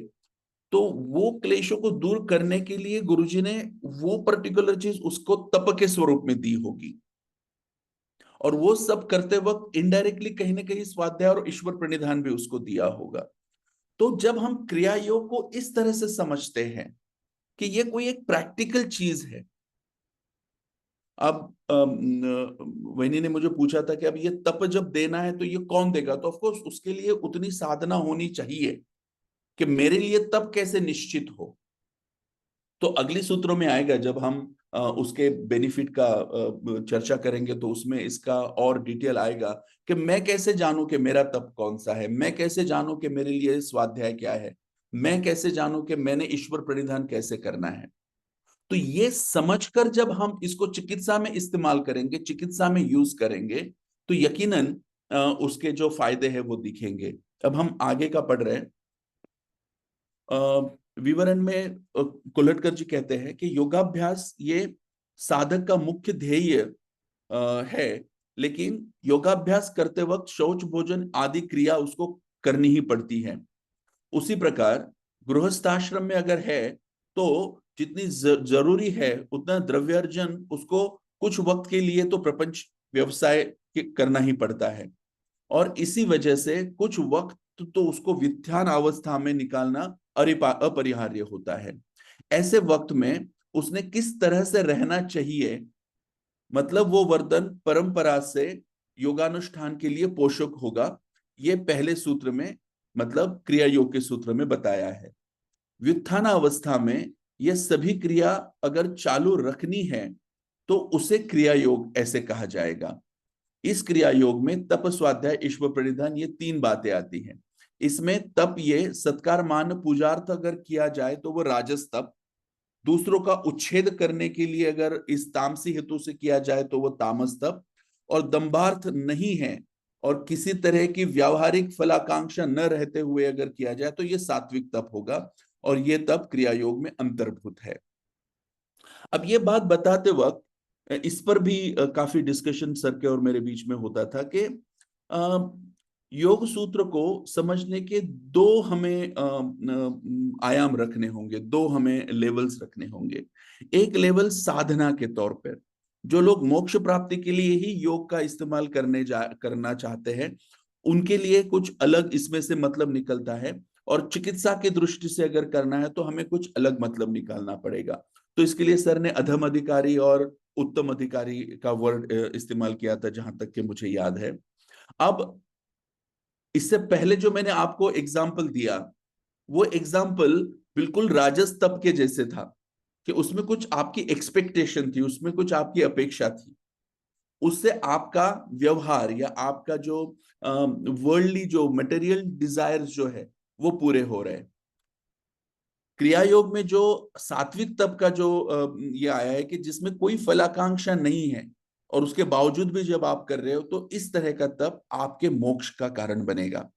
तो वो क्लेशों को दूर करने के लिए गुरुजी ने वो पर्टिकुलर चीज उसको तप के स्वरूप में दी होगी। और वो सब करते वक्त इनडायरेक्टली कहीं ना कहीं स्वाध्याय और ईश्वर प्रणिधान भी उसको दिया होगा। तो जब हम क्रिया योग को इस तरह से समझते हैं कि ये कोई एक प्रैक्टिकल चीज है। अब वैनी ने मुझे पूछा था कि अब ये तप जब देना है तो ये कौन देगा, तो ऑफकोर्स उसके लिए उतनी साधना होनी चाहिए कि मेरे लिए तप कैसे निश्चित हो। तो अगली सूत्रों में आएगा जब हम उसके बेनिफिट का चर्चा करेंगे, तो उसमें इसका और डिटेल आएगा कि मैं कैसे जानूं कि मेरा तप कौन सा है, मैं कैसे जानूं कि मेरे लिए स्वाध्याय क्या है, मैं कैसे जानूं कि मैंने ईश्वर प्रणिधान कैसे करना है। तो ये समझकर जब हम इसको चिकित्सा में इस्तेमाल करेंगे, चिकित्सा में यूज करेंगे, तो यकीनन उसके जो फायदे हैं वो दिखेंगे। अब हम आगे का पढ़ रहे हैं। विवरण में कुलटकर जी कहते हैं कि योगाभ्यास ये साधक का मुख्य ध्येय है, लेकिन योगाभ्यास करते वक्त शौच भोजन आदि क्रिया उसको करनी ही पड़ती है। उसी प्रकार गृहस्थाश्रम में अगर है तो जितनी जरूरी है उतना द्रव्यार्जन उसको कुछ वक्त के लिए तो प्रपंच व्यवसाय करना ही पड़ता है, और इसी वजह से कुछ वक्त तो उसको वित्थान अवस्था में निकालना अपरिहार्य होता है। ऐसे वक्त में उसने किस तरह से रहना चाहिए, मतलब वो वर्तन परंपरा से योगानुष्ठान के लिए पोषक होगा, ये पहले सूत्र में मतलब क्रिया योग के सूत्र में बताया है। व्युत्थान अवस्था में यह सभी क्रिया अगर चालू रखनी है तो उसे क्रिया योग ऐसे कहा जाएगा। इस क्रिया योग में तप स्वाध्याय ईश्वर प्रणिधान ये 3 बातें आती हैं। इसमें तप ये सत्कार मान पूजार्थ अगर किया जाए तो वो राजस तप, दूसरों का उच्छेद करने के लिए अगर इस तामसी हेतु से किया जाए तो वो तामस तप, और दंभार्थ नहीं है और किसी तरह की व्यावहारिक फलाकांक्षा न रहते हुए अगर किया जाए तो ये सात्विक तप होगा। और ये तप क्रिया योग में अंतर्भूत है। अब ये बात बताते वक्त इस पर भी काफी डिस्कशन सर के और मेरे बीच में होता था कि योग सूत्र को समझने के दो हमें आयाम रखने होंगे, दो हमें लेवल्स रखने होंगे। एक लेवल साधना के तौर पर, जो लोग मोक्ष प्राप्ति के लिए ही योग का इस्तेमाल करना चाहते हैं, उनके लिए कुछ अलग इसमें से मतलब निकलता है। और चिकित्सा की दृष्टि से अगर करना है तो हमें कुछ अलग मतलब निकालना पड़ेगा। तो इसके लिए सर ने अधम अधिकारी और उत्तम अधिकारी का वर्ड इस्तेमाल किया था, जहां तक कि मुझे याद है। अब इससे पहले जो मैंने आपको एग्जाम्पल दिया, वो एग्जाम्पल बिल्कुल राजस तप के जैसे था, कि उसमें कुछ आपकी एक्सपेक्टेशन थी, उसमें कुछ आपकी अपेक्षा थी, उससे आपका व्यवहार या आपका जो वर्ल्डली जो मटेरियल डिजायर्स जो है वो पूरे हो रहे हैं। क्रिया योग में जो सात्विक तप का जो ये आया है कि जिसमें कोई फलाकांक्षा नहीं है, और उसके बावजूद भी जब आप कर रहे हो तो इस तरह का तप आपके मोक्ष का कारण बनेगा।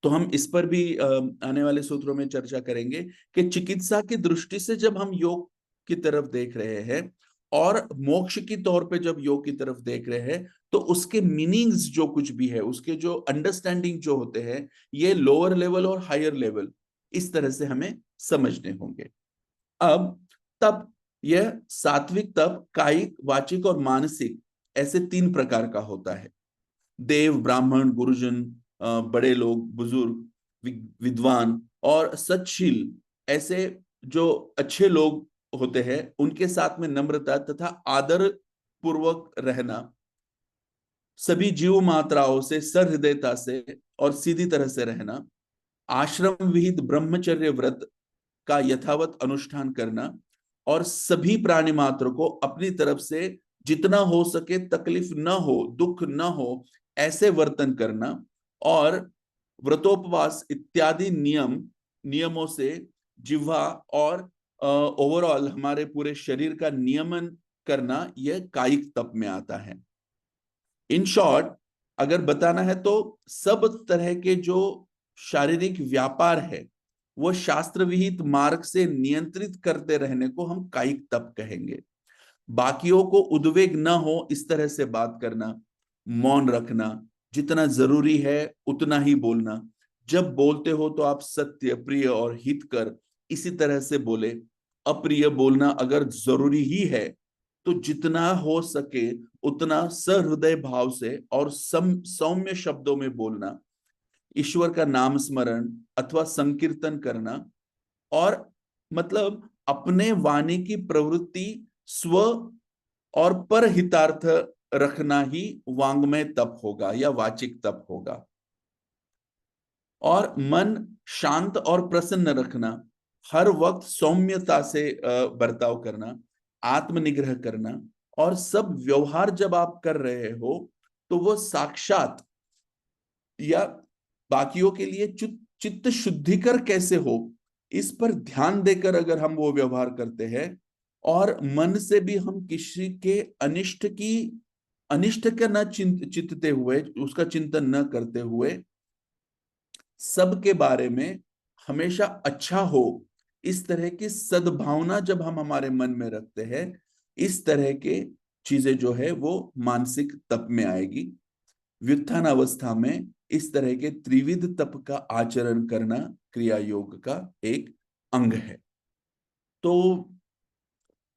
तो हम इस पर भी आने वाले सूत्रों में चर्चा करेंगे कि चिकित्सा की दृष्टि से जब हम योग की तरफ देख रहे हैं और मोक्ष की तौर पे जब योग की तरफ देख रहे हैं, तो उसके मीनिंग्स जो कुछ भी है, उसके जो अंडरस्टैंडिंग जो होते हैं, ये लोअर लेवल और हायर लेवल इस तरह से हमें समझने होंगे। अब तप, यह सात्विक तप कायिक, वाचिक और मानसिक, ऐसे तीन प्रकार का होता है। देव, ब्राह्मण, गुरुजन, बड़े लोग, बुजुर्ग, विद्वान और सच्शील, ऐसे जो अच्छे लोग होते हैं, उनके साथ में नम्रता तथा आदर पूर्वक रहना, सभी जीव मात्राओं से सहृदयता से और सीधी तरह से रहना, आश्रम विहित ब्रह्मचर्य व्रत का यथावत अनुष्ठान करना, और सभी प्राणी मात्र को अपनी तरफ से जितना हो सके तकलीफ न हो, दुख न हो, ऐसे वर्तन करना, और व्रतोपवास इत्यादि नियमों से जिह्वा और ओवरऑल हमारे पूरे शरीर का नियमन करना, यह कायिक तप में आता है। इन शॉर्ट अगर बताना है तो सब तरह के जो शारीरिक व्यापार है, वो शास्त्र विहित मार्ग से नियंत्रित करते रहने को हम कायिक तप कहेंगे। बाकियों को उद्वेग न हो इस तरह से बात करना, मौन रखना, जितना जरूरी है उतना ही बोलना, जब बोलते हो तो आप सत्य, प्रिय और हितकर इसी तरह से बोले, अप्रिय बोलना अगर जरूरी ही है तो जितना हो सके उतना सहृदय भाव से और सौम्य शब्दों में बोलना, ईश्वर का नाम स्मरण अथवा संकीर्तन करना, और मतलब अपने वाणी की प्रवृत्ति स्व और पर हितार्थ रखना ही वांग्मय तप होगा या वाचिक तप होगा। और मन शांत और प्रसन्न रखना, हर वक्त सौम्यता से बर्ताव करना, आत्मनिग्रह करना, और सब व्यवहार जब आप कर रहे हो तो वो साक्षात या बाकियों के लिए चित्त शुद्धिकर कैसे हो, इस पर ध्यान देकर अगर हम वो व्यवहार करते हैं, और मन से भी हम किसी के अनिष्ट का न चिंतते हुए, उसका चिंतन न करते हुए, सबके बारे में हमेशा अच्छा हो, इस तरह की सद्भावना जब हम हमारे मन में रखते हैं, इस तरह के चीजें जो है वो मानसिक तप में आएगी। व्युत्थान अवस्था में इस तरह के त्रिविध तप का आचरण करना क्रिया योग का एक अंग है। तो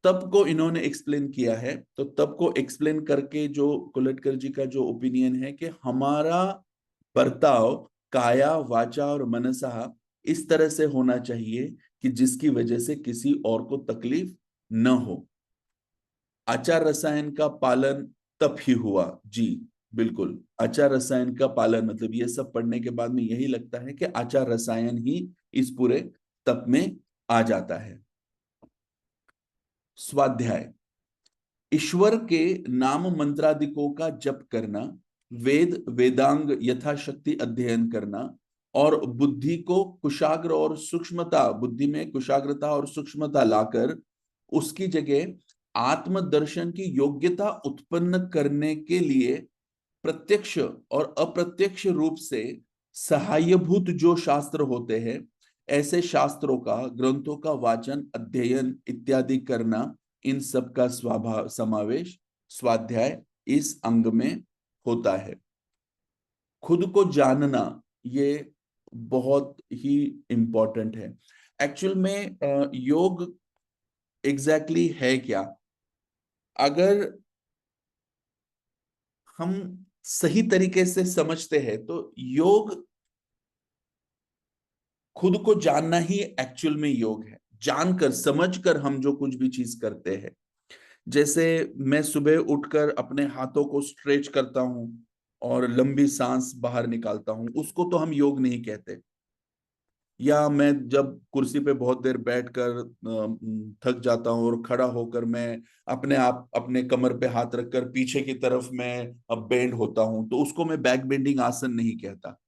तप को इन्होंने एक्सप्लेन किया है, तो तप को एक्सप्लेन करके जो कुलटकर जी का जो ओपिनियन है कि हमारा बर्ताव काया, वाचा और मनसा इस तरह से होना चाहिए कि जिसकी वजह से किसी और को तकलीफ न हो। आचार रसायन का पालन तप ही हुआ जी, बिल्कुल। आचार रसायन का पालन मतलब ये सब पढ़ने के बाद में यही लगता है कि आचार रसायन ही इस पूरे तप में आ जाता है। स्वाध्याय, ईश्वर के नाम मंत्रादिकों का जप करना, वेद वेदांग यथाशक्ति अध्ययन करना, और बुद्धि को कुशाग्र और सूक्ष्मता, बुद्धि में कुशाग्रता और सूक्ष्मता लाकर उसकी जगह आत्मदर्शन की योग्यता उत्पन्न करने के लिए प्रत्यक्ष और अप्रत्यक्ष रूप से सहायभूत जो शास्त्र होते हैं, ऐसे शास्त्रों का, ग्रंथों का वाचन, अध्ययन इत्यादि करना, इन सब का समावेश स्वाध्याय इस अंग में होता है। खुद को जानना ये बहुत ही इंपॉर्टेंट है। एक्चुअल में योग एग्जैक्टली है क्या? अगर हम सही तरीके से समझते हैं तो योग, खुद को जानना ही एक्चुअल में योग है। जानकर समझकर हम जो कुछ भी चीज करते हैं, जैसे मैं सुबह उठकर अपने हाथों को स्ट्रेच करता हूं और लंबी सांस बाहर निकालता हूं, उसको तो हम योग नहीं कहते। या मैं जब कुर्सी पे बहुत देर बैठकर थक जाता हूं और खड़ा होकर मैं अपने आप अपने कमर पे हाथ रखकर पीछे की तरफ मैं अब बेंड होता हूं, तो उसको मैं बैक बेंडिंग आसन नहीं कहता।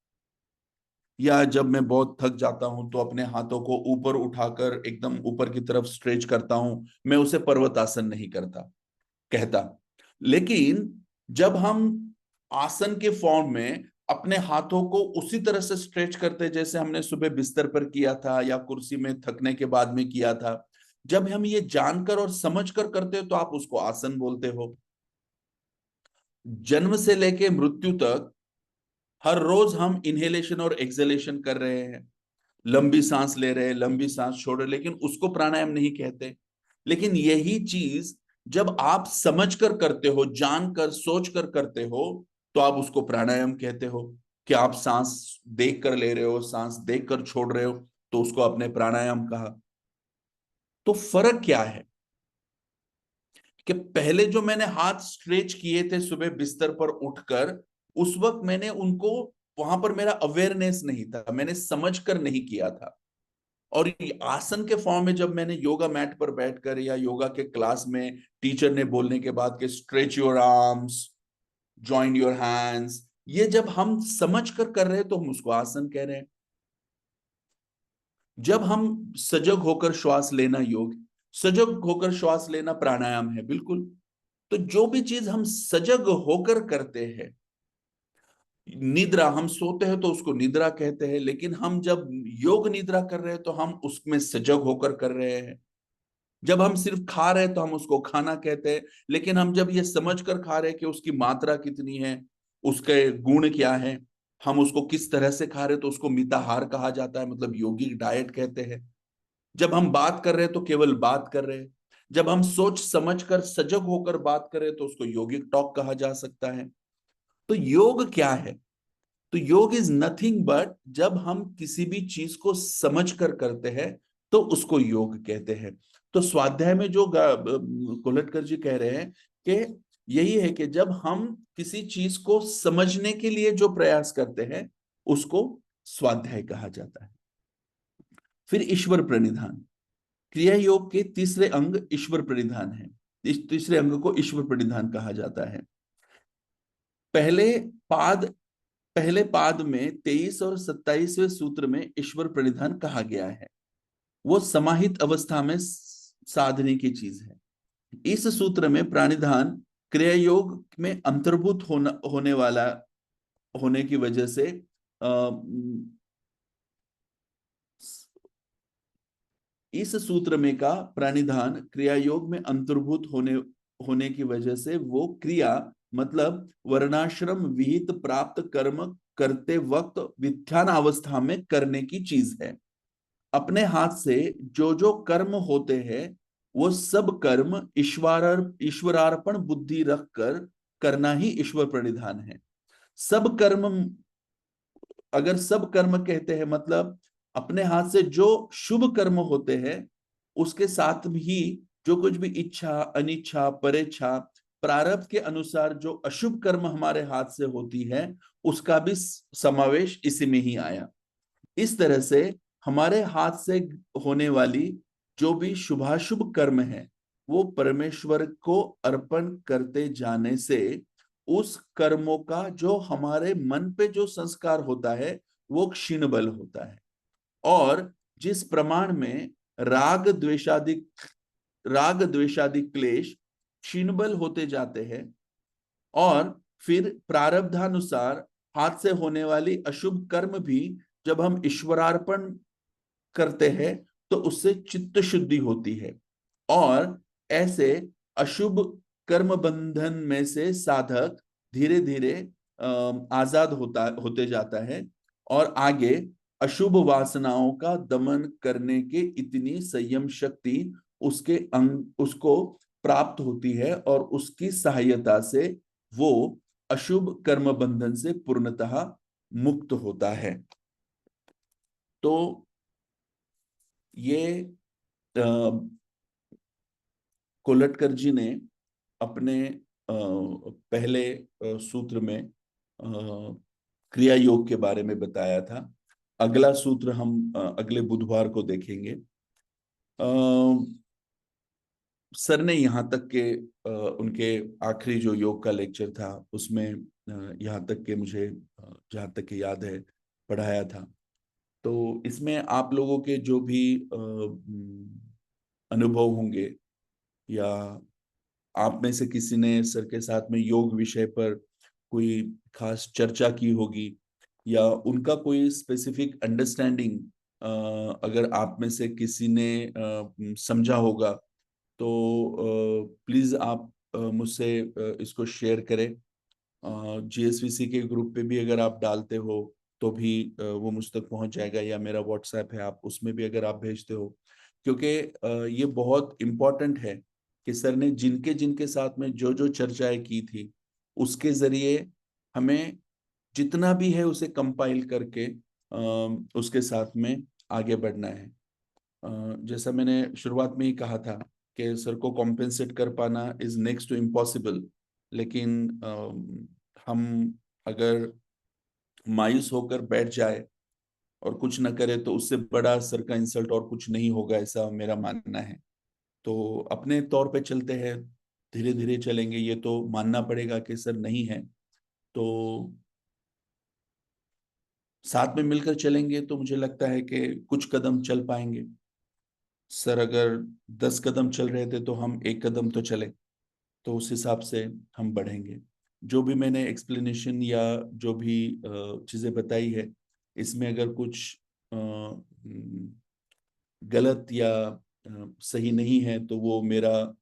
या जब मैं बहुत थक जाता हूं तो अपने हाथों को ऊपर उठाकर एकदम ऊपर की तरफ स्ट्रेच करता हूं, मैं उसे पर्वतासन नहीं करता कहता। लेकिन जब हम आसन के फॉर्म में अपने हाथों को उसी तरह से स्ट्रेच करते जैसे हमने सुबह बिस्तर पर किया था या कुर्सी में थकने के बाद में किया था, जब हम ये जानकर और समझकर करते हो तो आप उसको आसन बोलते हो। जन्म से लेके मृत्यु तक हर रोज हम इनहेलेशन और एक्सहेलेशन कर रहे हैं, लंबी सांस ले रहे हैं, लंबी सांस छोड़ रहे, लेकिन उसको प्राणायाम नहीं कहते। लेकिन यही चीज जब आप समझकर करते हो, जानकर सोचकर करते हो, तो आप उसको प्राणायाम कहते हो। कि आप सांस देख कर ले रहे हो, सांस देख कर छोड़ रहे हो, तो उसको आपने प्राणायाम कहा। तो फर्क क्या है कि पहले जो मैंने हाथ स्ट्रेच किए थे सुबह बिस्तर पर उठकर, उस वक्त मैंने उनको, वहां पर मेरा अवेयरनेस नहीं था, मैंने समझकर नहीं किया था। और ये आसन के फॉर्म में जब मैंने योगा मैट पर बैठकर या योगा के क्लास में टीचर ने बोलने के बाद कि stretch your arms, join your hands, ये जब हम समझ कर रहे हैं तो हम उसको आसन कह रहे हैं। जब हम सजग होकर श्वास लेना योग, सजग होकर श्वास लेना प्राणायाम है, बिल्कुल। तो जो भी चीज हम सजग होकर करते हैं, निद्रा, हम सोते हैं तो उसको निद्रा कहते हैं, लेकिन हम जब योग निद्रा कर रहे हैं तो हम उसमें सजग होकर कर रहे हैं। जब हम सिर्फ खा रहे हैं तो हम उसको खाना कहते हैं, लेकिन हम जब ये समझ कर खा रहे हैं कि उसकी मात्रा कितनी है, उसके गुण क्या है, हम उसको किस तरह से खा रहे हैं, तो उसको मिताहार कहा जाता है, मतलब योगिक डाइट कहते हैं। जब हम बात कर रहे हैं तो केवल बात कर रहे हैं। जब हम सोच समझ कर सजग होकर बात करें तो उसको योगिक टॉक कहा जा सकता है। तो योग क्या है? तो योग इज नथिंग बट, जब हम किसी भी चीज को समझ कर करते हैं तो उसको योग कहते हैं। तो स्वाध्याय में जो कोलटकर जी कह रहे हैं कि यही है कि जब हम किसी चीज को समझने के लिए जो प्रयास करते हैं उसको स्वाध्याय कहा जाता है। फिर ईश्वर प्रणिधान, क्रिया योग के तीसरे अंग ईश्वर प्रणिधान है। इस तीसरे अंग को ईश्वर प्रणिधान कहा जाता है। पहले पाद पहले पाद में 23 और 27वें सूत्र में ईश्वर प्रणिधान कहा गया है। वो समाहित अवस्था में साधने की चीज है। इस सूत्र में प्राणिधान क्रिया योग में अंतर्भूत होने वाला होने की वजह से इस सूत्र में का प्राणिधान क्रिया योग में अंतर्भूत होने की वजह से वो क्रिया, मतलब वर्णाश्रम विहित प्राप्त कर्म करते वक्त वित्थान अवस्था में करने की चीज है। अपने हाथ से जो जो कर्म होते हैं वो सब कर्म ईश्वरार्पण बुद्धि रखकर करना ही ईश्वर प्रणिधान है। सब कर्म, अगर सब कर्म कहते हैं मतलब अपने हाथ से जो शुभ कर्म होते हैं उसके साथ भी जो कुछ भी इच्छा, अनिच्छा, परेच्छा, प्रारब्ध के अनुसार जो अशुभ कर्म हमारे हाथ से होती है उसका भी समावेश इसी में ही आया। इस तरह से हमारे हाथ से होने वाली जो भी शुभाशुभ कर्म है वो परमेश्वर को अर्पण करते जाने से उस कर्मों का जो हमारे मन पे जो संस्कार होता है वो क्षीण बल होता है। और जिस प्रमाण में राग द्वेषादि क्लेश क्षीण बल होते जाते हैं, और फिर प्रारब्धानुसार हाथ से होने वाली अशुभ कर्म भी जब हम ईश्वरार्पण करते हैं तो उससे चित्त शुद्धि होती है, और ऐसे अशुभ कर्म बंधन में से साधक धीरे धीरे आजाद होते जाता है, और आगे अशुभ वासनाओं का दमन करने के इतनी संयम शक्ति उसको प्राप्त होती है, और उसकी सहायता से वो अशुभ कर्म बंधन से पूर्णतः मुक्त होता है। तो ये कोलटकर जी ने अपने पहले सूत्र में क्रिया योग के बारे में बताया था। अगला सूत्र हम अगले बुधवार को देखेंगे। सर ने यहाँ तक के उनके आखिरी जो योग का लेक्चर था उसमें यहाँ तक के मुझे जहाँ तक के याद है पढ़ाया था। तो इसमें आप लोगों के जो भी अनुभव होंगे, या आप में से किसी ने सर के साथ में योग विषय पर कोई खास चर्चा की होगी, या उनका कोई स्पेसिफिक अंडरस्टैंडिंग अगर आप में से किसी ने समझा होगा, तो प्लीज आप मुझसे इसको शेयर करें। जीएसवीसी के ग्रुप पे भी अगर आप डालते हो तो भी वो मुझ तक पहुंच जाएगा, या मेरा व्हाट्सएप है, आप उसमें भी अगर आप भेजते हो, क्योंकि ये बहुत इम्पोर्टेंट है कि सर ने जिनके जिनके साथ में जो जो चर्चाएं की थी उसके जरिए हमें जितना भी है उसे कंपाइल करके उसके साथ में आगे बढ़ना है। जैसा मैंने शुरुआत में ही कहा था कि सर को कॉम्पेंसेट कर पाना इज नेक्स्ट टू इम्पॉसिबल, लेकिन हम अगर मायूस होकर बैठ जाए और कुछ न करे तो उससे बड़ा सर का इंसल्ट और कुछ नहीं होगा, ऐसा मेरा मानना है। तो अपने तौर पे चलते हैं, धीरे धीरे चलेंगे, ये तो मानना पड़ेगा कि सर नहीं है, तो साथ में मिलकर चलेंगे तो मुझे लगता है कि कुछ कदम चल पाएंगे। सर अगर 10 कदम चल रहे थे तो हम 1 कदम तो चले, तो उस हिसाब से हम बढ़ेंगे। जो भी मैंने एक्सप्लेनेशन या जो भी चीजें बताई है, इसमें अगर कुछ गलत या सही नहीं है तो वो मेरा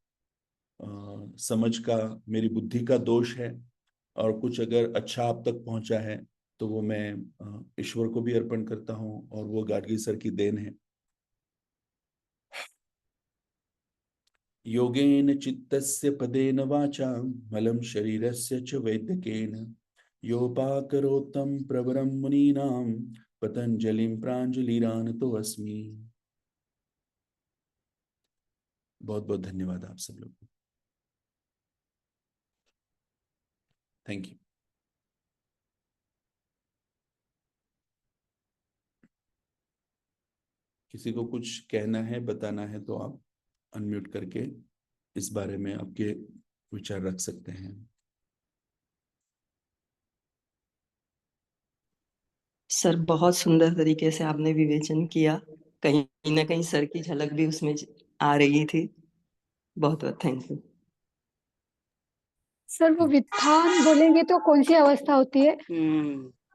समझ का, मेरी बुद्धि का दोष है, और कुछ अगर अच्छा आप तक पहुंचा है तो वो मैं ईश्वर को भी अर्पण करता हूँ, और वो गाडगी सर की देन है। योगेन चित्तस्य पदेन वाचा मलं शरीरस्य च वैद्यकेन योपाकरोत्तम प्रवरं मुनीनां पतंजलिं प्रांजलिरानतो अस्मि। बहुत बहुत धन्यवाद आप सब लोग को। Thank you. किसी को कुछ कहना है, बताना है तो आप अनम्यूट करके इस बारे में आपके विचार रख सकते हैं। सर बहुत सुंदर तरीके से आपने विवेचन किया, कहीं ना कहीं सर की झलक भी उसमें आ रही थी। बहुत बहुत थैंक यू सर। वो व्युत्थान बोलेंगे तो कौन सी अवस्था होती है?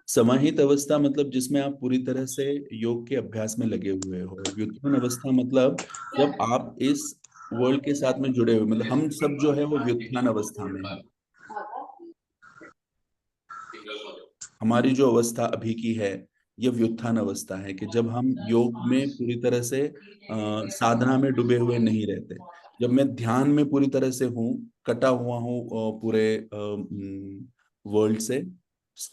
समाहित अवस्था मतलब जिसमें आप पूरी तरह से योग के अभ्यास में लगे हुए हो। व्युत्थान अवस्था मतलब जब आप इस वर्ल्ड के साथ में जुड़े हुए, मतलब हम सब जो है वो व्युत्थान अवस्था में है। हमारी जो अवस्था अभी की है ये व्युत्थान अवस्था है, कि जब हम योग में पूरी तरह से साधना में डूबे हुए नहीं रहते। जब मैं ध्यान में पूरी तरह से हूँ, कटा हुआ हूँ पूरे वर्ल्ड से,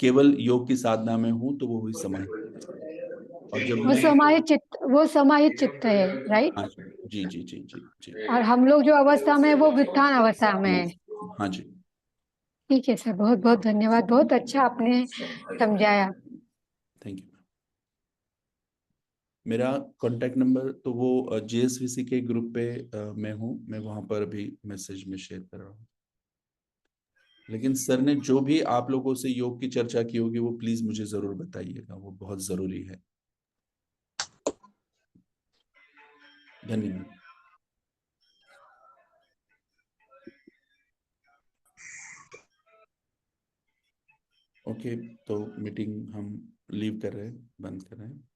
केवल योग की साधना में हूँ, तो वो हुई समाहित। और जब मैं वो समाहित चित्त है, राइट? हाँ जी जी जी जी जी। और हम लोग जो अवस्था में है वो व्युत्थान अवस्था में है। हाँ जी। ठीक है सर, बहुत बहुत धन्यवाद, बहुत अच्छा आपने समझाया। Thank you. मेरा कांटेक्ट नंबर तो वो जेएसवीसी के ग्रुप पे मैं हूँ, मैं वहां पर अभी मैसेज में शेयर कर रहा हूँ। लेकिन सर ने जो भी आप लोगों से योग की चर्चा की होगी वो प्लीज मुझे जरूर बताइएगा, वो बहुत जरूरी है। धन्यवाद। ओके, तो मीटिंग हम लीव कर रहे हैं, बंद कर रहे हैं।